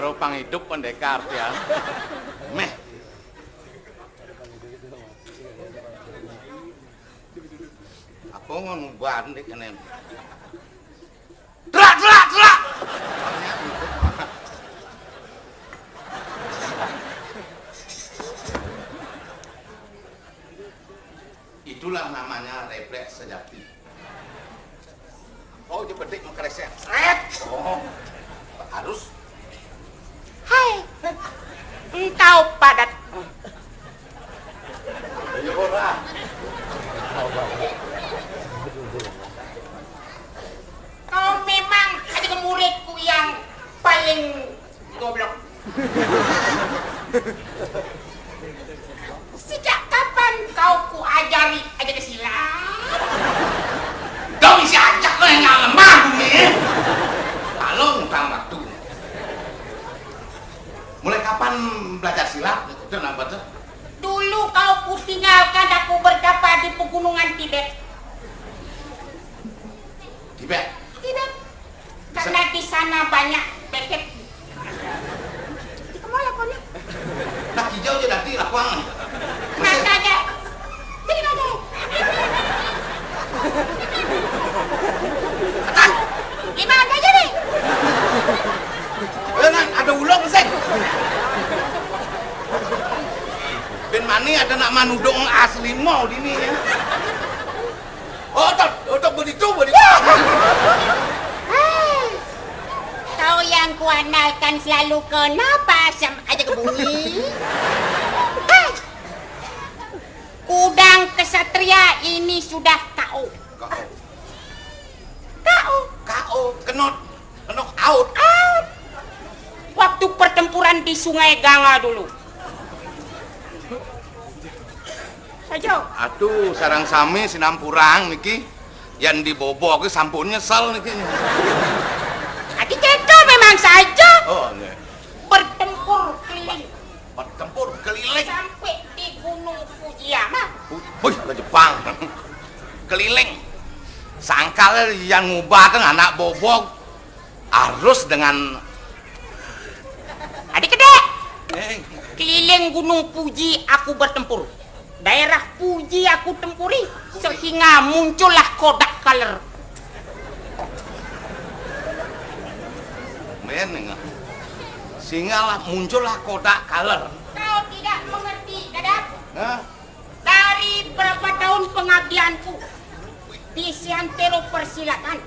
karo panghidup pendekar ya. Meh. Apa ngono bandek kene. Trak. Itulah namanya refleks sejati. Oh, dia bedek mengkeresek. Sret. Oh, harus. Hai, engkau padat. Ya ora. Kau memang adalah muridku yang paling goblok. Sejak kapan kau kuajari aja silat? Kau isi acak lo yang lemah nih. Kalau ngutang waktu. Mulai kapan belajar silat? Itu nampak tuh. Dulu kau kutinggalkan aku bertapa di pegunungan Tibet. Tibet. Karena di sana banyak beket. Kamu lakukannya? Nah hijau aja nanti lakukan. Mana aja? Jadi mana? Gimana aja nih? Ada ulang sih. Ben mani ada nak manudong asli mau di ini ya. Otot begitu. Kau yang kuandalkan selalu kenapa aja ke bumi? Kudang kesatria ini sudah KO. Kenot out. Waktu pertempuran di Sungai Ganga dulu. Saja. Aduh, sarang sami sinampurang niki. Yang dibobok sampun nyesel niki. Adik itu memang saja. Oh, enggak. Bertempur keliling sampai di Gunung Fujiyama. Wih, ke Jepang. Keliling. Sangkal yang ngubahkan anak bobok harus dengan Adik gede. Keliling Gunung Fuji aku bertempur. Daerah Fuji aku tempuri sehingga muncullah Kodak Color. Sehingga muncullah Kodak Color. Kau tidak mengerti, Dadap? Dari berapa tahun pengabdianku di Siantero Persilatan.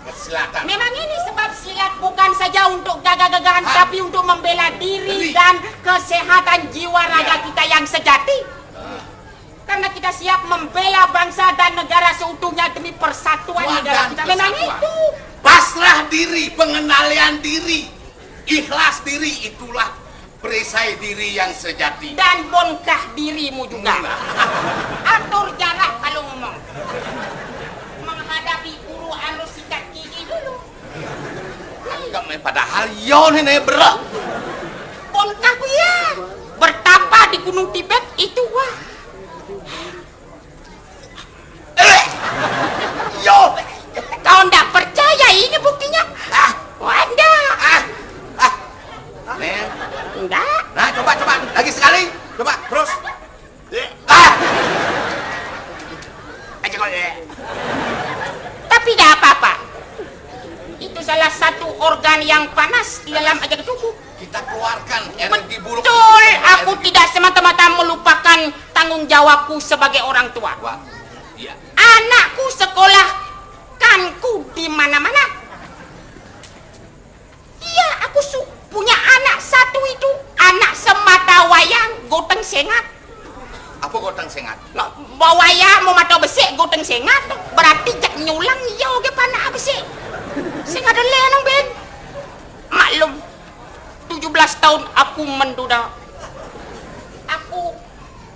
Memang ini sebab silat bukan saja untuk gagah-gagahan tapi untuk membela diri dan kesehatan jiwa raga kita yang sejati. Karena kita siap membela bangsa dan negara seutuhnya demi persatuan negara kita. Memang itu. Pasrah diri, pengendalian diri, ikhlas diri, itulah perisai diri yang sejati. Dan bongkah dirimu juga. Atur jarak kalau ngomong. Menghadapi guru harus sikat gigi dulu. Padahal yo nih berat. Bongkahku ya. Bertapa di Gunung Tibet itu wah. Yo. Kau ndak percaya ini buktinya? Wanda. Nih. Enggak. Nah, coba lagi sekali. Coba terus. Aja kau. Tapi enggak apa-apa. Itu salah satu organ yang panas di dalam aja tubuh. Kita keluarkan energi buruk. Betul, aku tidak semata-mata melupakan tanggung jawabku sebagai orang tua. Wah, iya. Anakku sekolahkanku di mana-mana. Iya, aku punya anak satu itu, anak semata wayang goteng sengat. Apa goteng sengat? No, wayang mau mata besi goteng sengat, berarti jak nyulang iya oge panah besi. Sengat dele nang ben. Maklum. 17 tahun aku menduda. Aku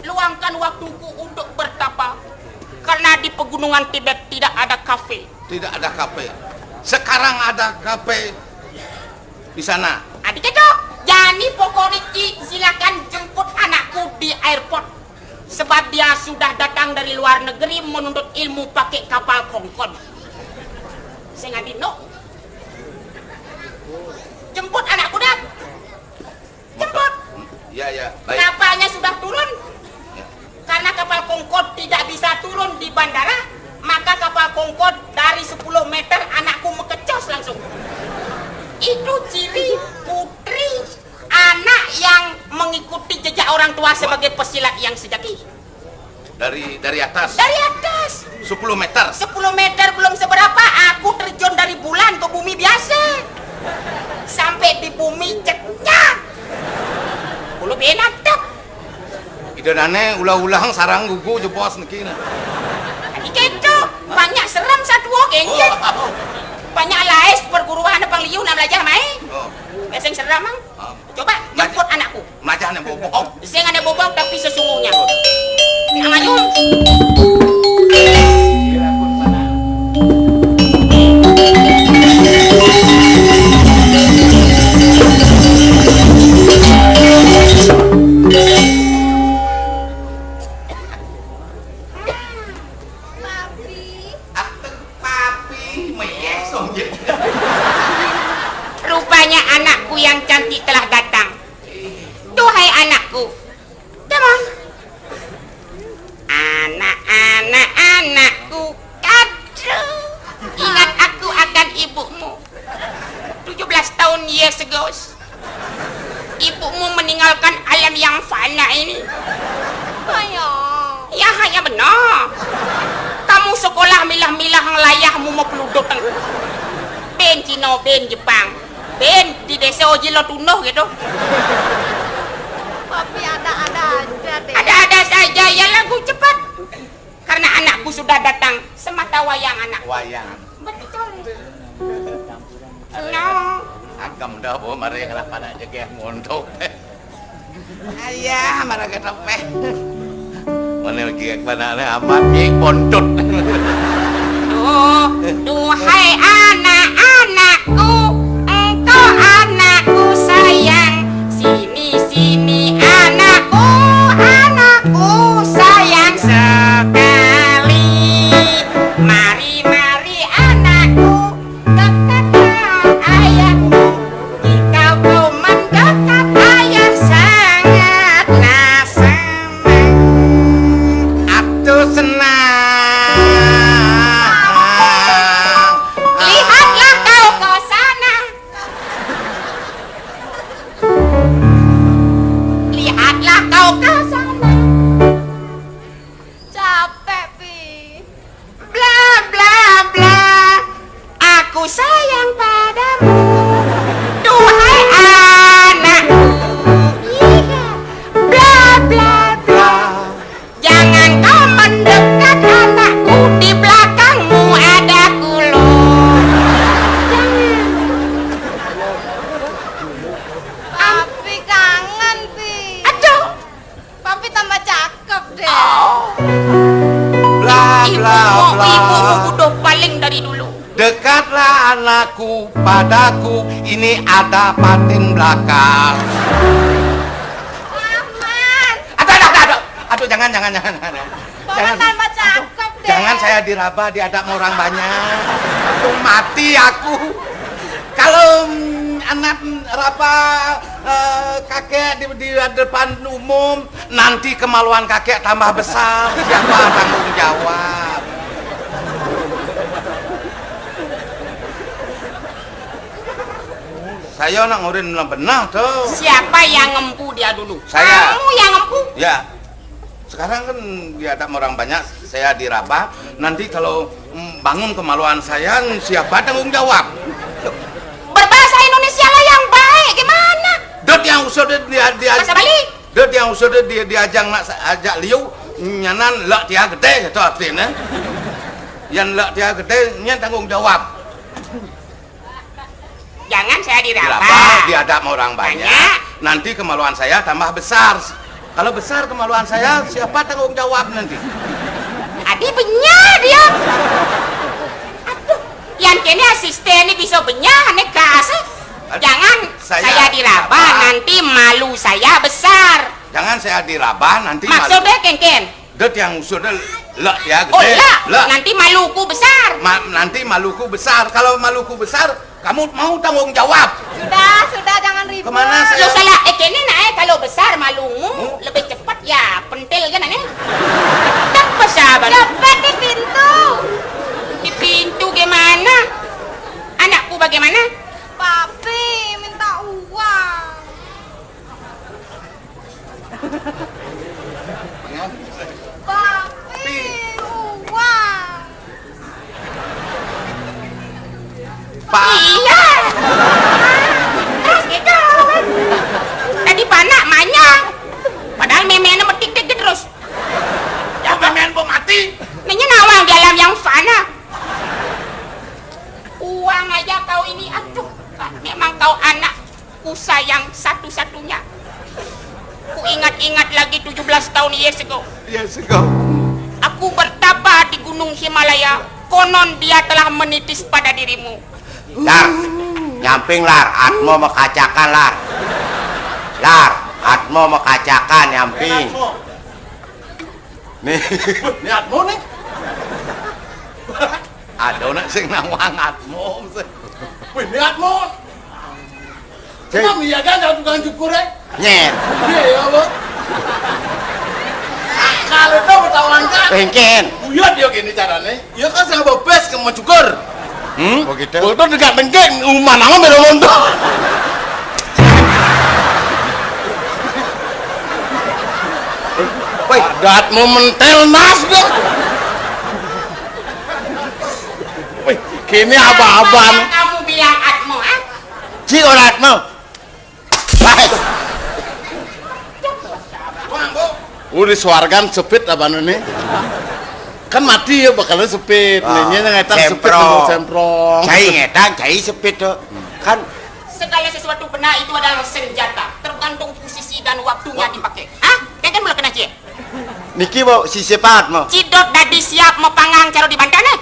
luangkan waktuku untuk bertapa karena di pegunungan Tibet tidak ada kafe. Tidak ada kafe. Sekarang ada kafe di sana. Adik itu, Jani Pokoriki silakan jemput anakku di airport sebab dia sudah datang dari luar negeri menuntut ilmu pakai kapal Kongkon. Saya ngadino. Jemput anakku dah. Ya, baik. Kapalnya sudah turun. Karena kapal Concorde tidak bisa turun di bandara, maka kapal Concorde dari 10 meter anakku mekecos langsung. Itu ciri putri anak yang mengikuti jejak orang tua sebagai pesilat yang sejati. Dari atas. Dari atas 10 meter. 10 meter belum seberapa, aku terjun dari bulan ke bumi biasa. Sampai di bumi ceknya. Bulu benatap. Idanane ulah-ulang sarang gugu jebos niki. Itu banyak serem satu gengnya. Banyak laes perguruan apa liu nak belajar mai. Biasanya serem mang. Coba jemput anakku. Macam bobok. Saya ada bobok tapi sesungguhnya. Ayo. Rupanya anakku yang cantik telah datang. Duhai anakku, come on. Anakku, aduh. Ingat aku akan ibumu. 17 tahun years ago. Ibumu meninggalkan alam yang fana ini. Ya, hanya benar. Kamu sekolah milah-milah layahmu mau peluduk. Ben Cina, ben Jepang, ben di desa Ojilo Tunuh gitu. Tapi ada-ada aja deh. Ada-ada saja, ya lagu cepat. Karena anakku sudah datang, semata wayang anak. Wayang. Betul. No. Agam dah bawa mari kalah pada jegeh montok. Ayah marah kata peh. Mana lagi pada amat geng pontut. Duhai anak-anakku, engkau anakku sayang. Sini anakku sayang sekali. Mari anakku, dekatkan ayahmu. Jika kau mendekat ayah sangatlah senang. Atuh senang. Lihatlah kau ke sana. Lihatlah kau ke sana. Capek, Pi. Bla bla bla. Aku sayang padamu. Duhai anakku. Iya. Bla bla bla. Jangan kau mendekat anakku, di belakangmu ada kulon. Papi kangen, Pi. Aduh. Papi tambah cakep deh. Bla bla bla. Ibumu udah paling dari dulu. Dekatlah anakku padaku, ini ada patin belakang. Aman. Aduh, jangan. Papa tambah cakep deh. Jangan saya diraba, diadap orang banyak. Tuh mati aku. Kalau anak raba kakek di depan umum, nanti kemaluan kakek tambah besar. Siapa tanggung jawab? Saya nak ngurin benar tuh. Siapa yang ngempu dia dulu? Saya. Kamu yang ngempu? Ya. Sekarang kan diadap orang banyak, saya diraba. Nanti kalau bangun kemaluan saya, siapa tanggung jawab? Berbahasa Indonesia lah yang baik, gimana? Dot yang sudah Bahasa Bali? Dot yang sudah diajak nak ajak liu, nyanan lak dia gede gitu artinya. Yang lak dia gede, nya tanggung jawab. Jangan saya diraba. Diadap orang banyak. Nanti kemaluan saya tambah besar. Kalau besar kemaluan saya, siapa tanggung jawab nanti? Adi benyah dia. Aduh, yang kini asisten ini bisa benyah, nih kasih. Jangan saya diraba, nanti malu saya besar. Jangan saya diraba, nanti maksudnya Ken. Dot yang sudah lak dia gede. Oh lah, nanti maluku besar. Nanti maluku besar. Kalau maluku besar, Kamu mau tanggung jawab? Sudah, jangan ribut. Kemana saya? Lo salah ini nah kalau besar malungmu lebih cepat ya pentil kan aneh. Tak besar bang. Cepet di pintu. Di pintu gimana? Anakku bagaimana? Papi minta uang. Papi, uang. Iya. Terus gitu. Tadi panak manya. Padahal memenya metik-tik terus. Ya memen mau mati. Nanya nawang di alam yang fana. Uang aja kau ini, aduh. Memang kau anakku sayang satu-satunya. Ku ingat-ingat lagi 17 tahun years ago. Yes, go. Aku bertapa di Gunung Himalaya. Konon dia telah menitis pada dirimu. Lar, nyamping lar, atmo mekacakan lar. Lar, atmo mekacakan nyamping. Nih, Niatmu nih. Ada nak sing nawang atmu. Wih, niatmu. Kamu iya kan tukang cukur ya? nyer, Iya ya, Bu. Kalau itu bertawan kan? pengken. Buyut dia gini caranya. Ya kan saya bebas ke mau cukur. Begitu. Itu dekat bengkek, rumah nama beda montok. Woi, Dat mau mentel nas dong. Wih, kini apa-apaan? Apa yang kamu bilang atmu, ha? si oratmu. Baik. Udah suargan sepit apa nih? Kan mati ya bakalnya sepit. Ah, Nenya ngetan sepit semprong. semprong. Cai ngetang, cai sepit tuh. Kan Segala sesuatu benda itu adalah senjata. Tergantung posisi dan waktunya dipakai. Hah? Kayaknya mulai kena cie. niki mau si sepat mau. Cidot dadi siap mau pangang caro di bantane.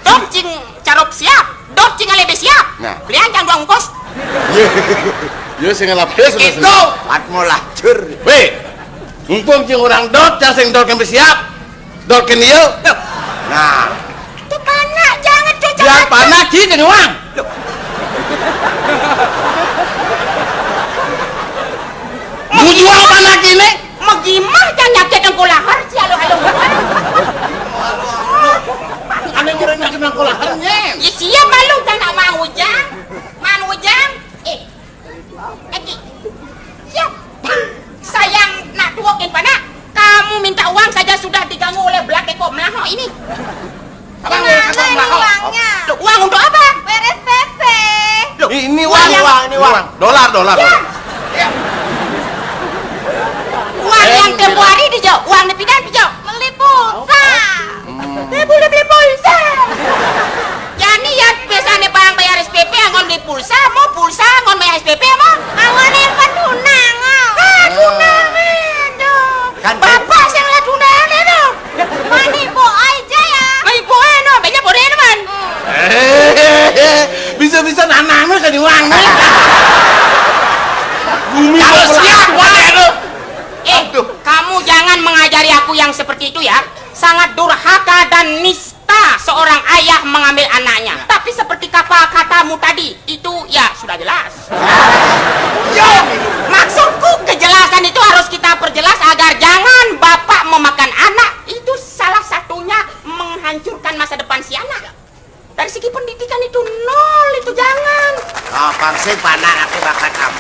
Dot cing carop siap. Dot cing alebe siap. Nah. Belian jangan dua ongkos. Yo sing lapis Itu atmo lacur. Weh, mumpung jeung orang dot, jangan sing dot kan siap. Dot kan ieu. Nah, Itu panak, jangan cuci. Biar panas sih jadi uang. Mau jual panas ini? Magimah jangan nyakit ang kulahar. Si halo-halo. Ada yang kira nak kolahannya. Ya siya malu jangan manujang. Manujang. Eki. Siap. Sayang nak tuokin panak. Kamu minta uang saja sudah diganggu oleh belak ekor melaho ini. Mana ini uangnya? Loh, uang untuk apa? Beres PP. Ini uang, Dolar. Ya. Uang yang tempoh hari dijauh, uang nepidan dijauh. Beli pulsa. Boleh beli pulsa. Jadi ya biasanya bang bayar SPP ngon beli pulsa, mau pulsa ngon bayar SPP mau. Awan yang tunang. Tunangan dong. Kan Bapak sih ngeliat tunangan itu. Mani bo aja ya. Ay boleh no, banyak boleh teman. Bisa-bisa nanamnya kan di uang. Bumi Kalau siap, waduh. Kamu jangan mengajari aku yang seperti itu ya. Sangat durhaka dan nista seorang ayah mengambil anaknya. Tapi seperti katamu tadi, itu ya sudah jelas. Yo, maksudku kejelasan itu harus kita perjelas agar jangan bapak memakan anak. Itu salah satunya menghancurkan masa depan si anak. Dari segi pendidikan itu nol, itu jangan. oh, pangsing panak aku bakal kamu.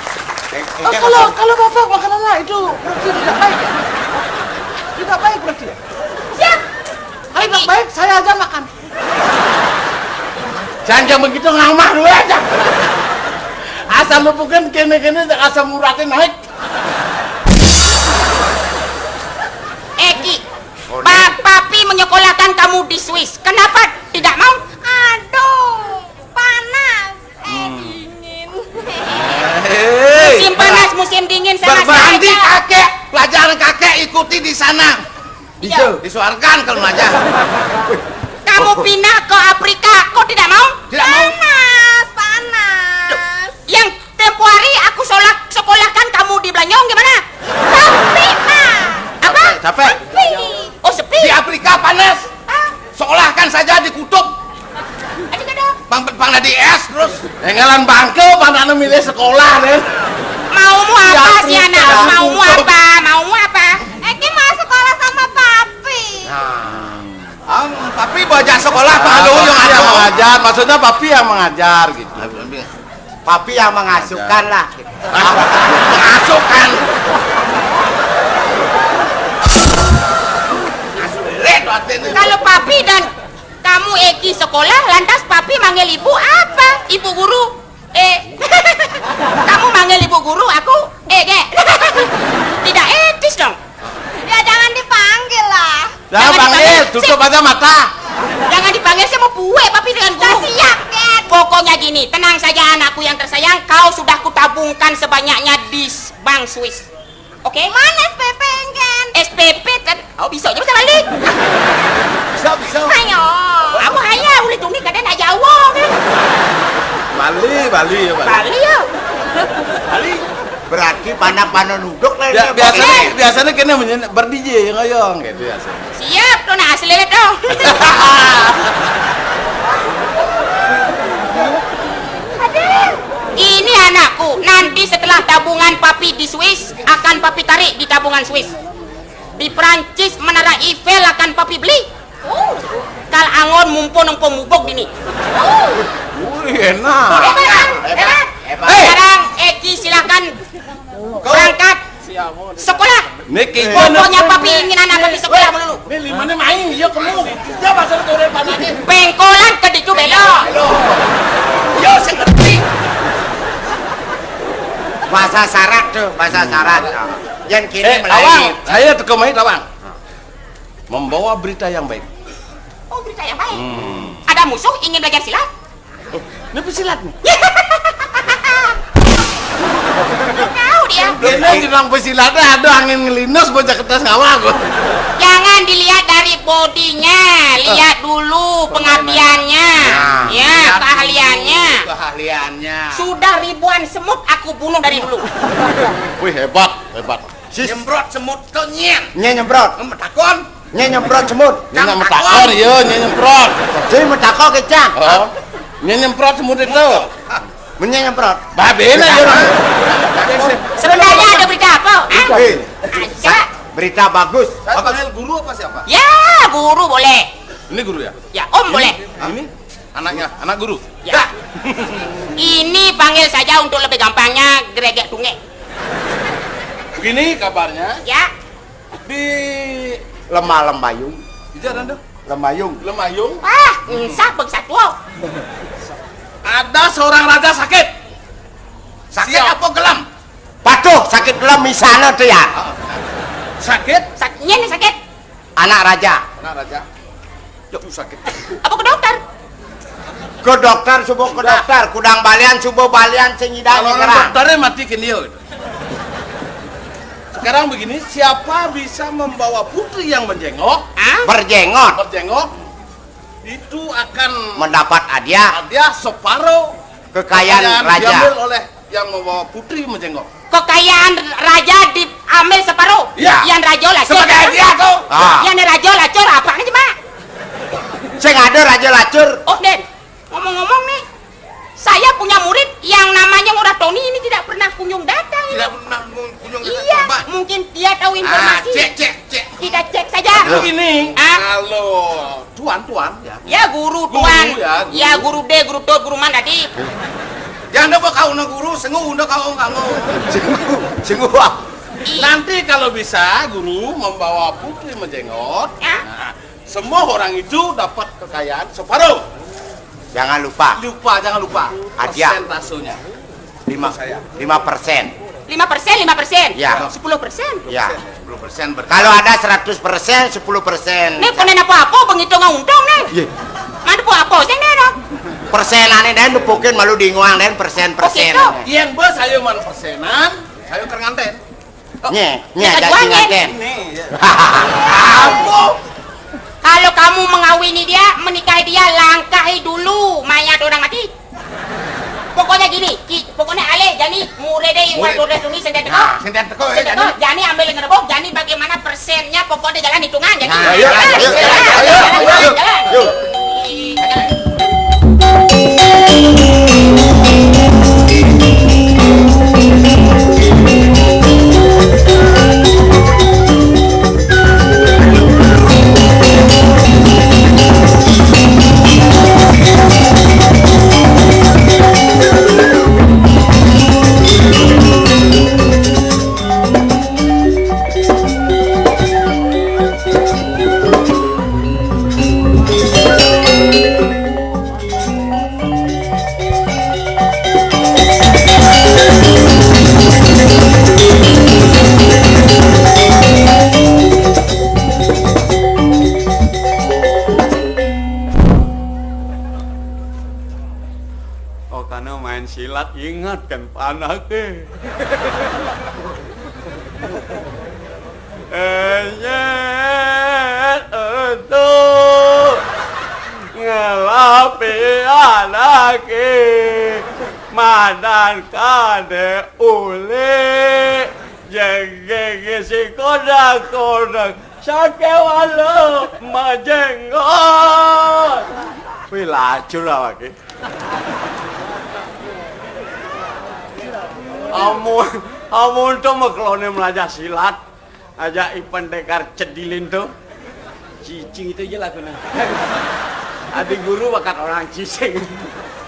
Kalau bapak makan anak itu berarti tidak baik. Tidak baik berarti. Siap. Tidak baik, saya aja makan. Jangan begitu ngamah dulu aja. Asal lu bukan kene-kene asal murahnya naik. Eki, papi menyekolahkan kamu di Swiss. Kenapa tidak mau? Aduh, panas. Dingin. Musim panas, musim dingin sama Berhenti saja. kakek, pelajaran kakek ikuti di sana. Iya. Disuarkan kalau aja. Kamu pindah ke Afrika, kok tidak mau? Tidak mau. Panas. Yang tempo hari aku sekolahkan kamu di Belanyong gimana? Tapi, Ma. Apa? Capek. Oh sepi. Di Afrika panas. Ah, Sekolahkan saja di kutub. adik ada. Bang di es terus. Engalan bangke pada milih sekolah deh. Maumu apa sih anak? Maumu apa? Maumu apa? Eki mau sekolah sama papi. Papi bajak sekolah Pak Ado yang ada mengajar, maksudnya papi yang mengajar gitu. Papi yang mengasuhkan lah. Mengasuhkan. Kalau papi dan kamu Eki sekolah, lantas papi manggil ibu apa? Ibu guru. Kamu manggil ibu guru, aku Ge. Tidak etis dong. Ya jangan dipanggil lah. Jangan panggil, tutup aja mata. Jangan dipanggil, saya mau buwe papi dengan guru. Kasihan, Ken. Pokoknya gini, tenang saja anakku yang tersayang, kau sudah kutabungkan sebanyaknya di Bank Swiss. Oke? Mana SPP, Ken? SPP kan, oh bisa aja bisa balik. Bisa. Ayo, aku hanya ulit tuni kadang nak Jawa kan. Bali ya. Bali ya. Berarti panak-panak nuduk lah. Ya, biasanya kena ber-DJ ngoyong gitu biasanya. Siap, tuh nak asli lihat dong. Ini anakku, nanti setelah tabungan papi di Swiss, akan papi tarik di tabungan Swiss. Di Prancis menara Eiffel akan papi beli. Kal angon mumpun mubok gini. Enak. Hebat. Sekarang Eki silakan berangkat sekolah. Niki. Pokoknya papi ingin anak papi sekolah dulu. Ini limanya main, iya kamu. Ya pasal turun panake. Pengkolan ke ditu belok. Yo saya ngerti. Bahasa syarat tuh, bahasa syarat. Yang kini Tawang, Melayu. saya tekomai Tawang. Membawa berita yang baik. Oh, berita yang baik. Ada musuh ingin belajar silat. Ini pesilat nih. Tahu dia. Ini bilang pesilatnya ada angin ngelinus bocah kertas ngawang. Jangan dilihat dari bodinya, lihat dulu pengabdiannya, ya keahliannya. Sudah ribuan semut aku bunuh dari dulu. Wih hebat. Nyemprot semut ke nyen. Nyemprot. Takon. Nyemprot semut. Nyen metakon iya, nyemprot. Jadi metakok kecang. Oh. Nyemprot semut itu. Menyemprot. Babena ya. Sebenarnya ada berita apa? Aja. Berita bagus. Saya panggil guru apa siapa? Ya, guru boleh. Ini guru ya? Ya, om boleh. Ini anaknya, anak guru. Ya. Ini panggil saja untuk lebih gampangnya Gregek Tunge. Begini kabarnya Ya. di Lembayung. Ijaran tuh. Lemayung. Lemayung Insah bersatu. ada seorang raja sakit. Sakit apa gelam? Patuh sakit gelam misalnya tuh ya. Sakit? Sakitnya nih sakit. Anak raja. Anak raja. Yuk sakit. Apa ke dokter? Ke dokter subuh ke dokter. Kudang balian subuh balian sengidang Kalau orang ngerang. dokternya matikan dia. Sekarang begini, siapa bisa membawa putri yang menjengok? Berjenggot. Itu akan Mendapat hadiah. separuh Kekayaan raja. diambil oleh yang membawa putri menjengok. Kekayaan raja diambil separuh. Ya. Yang raja lacur. Sebagai hadiah tuh. Yang raja lacur apa nih cuma? Saya ada raja lacur. Oh Den, ngomong-ngomong nih, saya punya murid yang namanya Murad Tony ini tidak pernah kunjung datang. Tidak pernah kunjung Iya, mungkin dia tahu informasi. Cek. Kita cek saja. Begini, Ah? kalau tuan ya. Ya guru tuan, Guru, ya guru D, guru Tot, guru man tadi. Jangan lupa kau guru, sengu udah kau. Sungguh. Nanti kalau bisa guru membawa putri menjenggot, Ya. nah, semua orang itu dapat kekayaan separuh. Jangan lupa Jangan lupa Hadiah. persentasenya. 5%. 5%. Ya. 10%. Ya. 10% berarti. Kalau ada 100%, 10%. Nih konen apa-apa begitu ngundang nih. Iya. Mana apa sih nih dong? Persenannya dan nupukin malu dinguang dan persen-persen. Oh, gitu. Yang bos saya man persenan, saya kerenganten. Nye Kita ada jualnya. singaten. Kalau kamu mengawini dia, menikahi dia, langkahi dulu mayat orang mati. Pokoknya gini, pokoknya alih jani murede iwan dores ini sendet teko. Sendet teko Sendet teko, jani ambil ngerebok, jani bagaimana persennya pokoknya jalan hitungan jani. Nah, ayo, Jalan, ayo, jalan, ayo, jalan, ayo, jalan, ayo. jalan. silat ingatkan panake. Enyet itu ngelapi anake madan kade uli jengge si kodak sakewalo majenggot. Wih laju lah wake. Amun tuh meklone melajah silat aja ipendekar cedilin tuh cicing itu aja lagunya. Adik guru bakat orang cicing.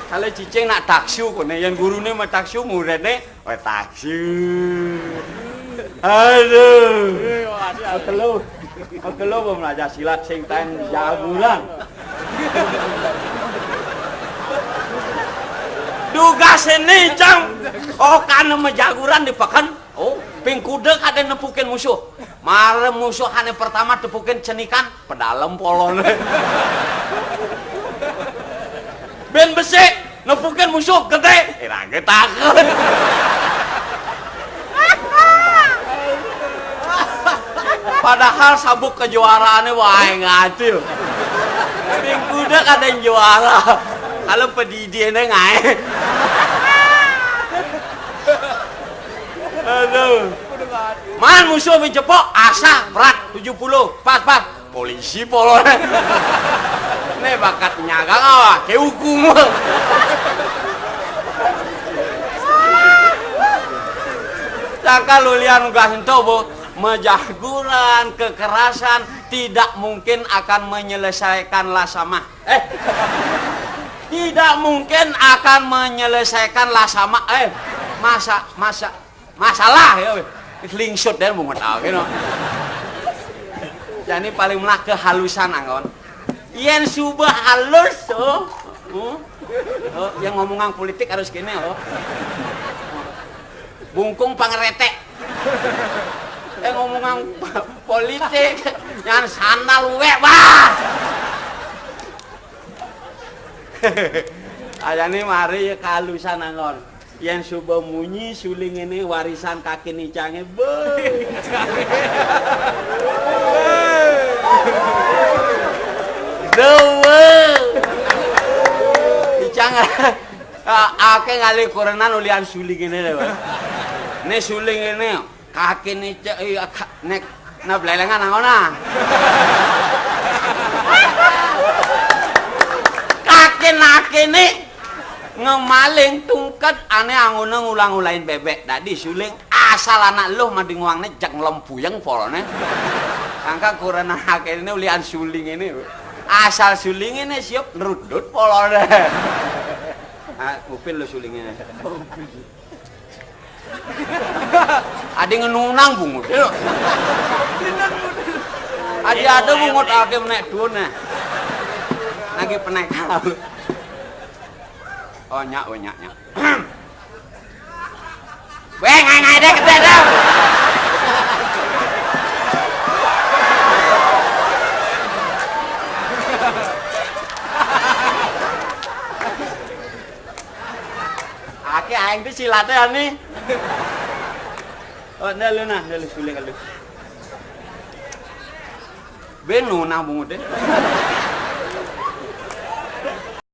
Kalau cicing nak taksu kone yang guru nih mah taksu muridnya taksu. Aduh. Aku lo mau belajar silat sing tan jaguran. Duga seni cang. Oh karena menjaguran dipakan. Oh pingkude ada nepukin musuh. Mare musuh hane pertama tepukin cenikan pedalem polon. Ben besi nepukin musuh gede. Irang takut. Padahal sabuk kejuaraannya wae ngatil. Pingkude ada yang juara. Kalau pedidiannya ngae. Aduh. Man musuh mencepok asa berat 70. Pas. Polisi polon. Nih bakat nyagang awak ke hukum. Cakal lulian gasinto bu. Menjaguran, kekerasan tidak mungkin akan menyelesaikan lasamah. Tidak mungkin akan menyelesaikan lasamah. Masalah ya. Lingsut dan bungut gitu. Jadi paling melah kehalusan anggon. Yen subah halus tuh. Yang ngomongan politik harus gini bungkung pangeretek. Ngomongan politik yang sandal luwe bah. Ayane mari kalusan angon. Yang subuh munyi suling ini warisan kaki nicange be. Dewe. Nicang ake ngali korenan ulian suling ini dewe. Ini suling ini kaki ni nek na belelengan angona. Kaki ni ngemaling tungket ane anguna ngulang-ulain bebek. Tadi suling asal anak lu mandi nguangnya jeng lempuyeng polone. Angka kurang kaki ini ulian suling ini. Asal suling ini siap nerudut polone. Upin lu suling ini. Adi ngenunang bungut. Adi ada bungut ake menek dune. Lagi penek kalau. Oh nyak. Weh ngai deh kededem. Ake aing tuh silatnya nih. Oh, dah lu suling kalau. Ben nunang bungut deh.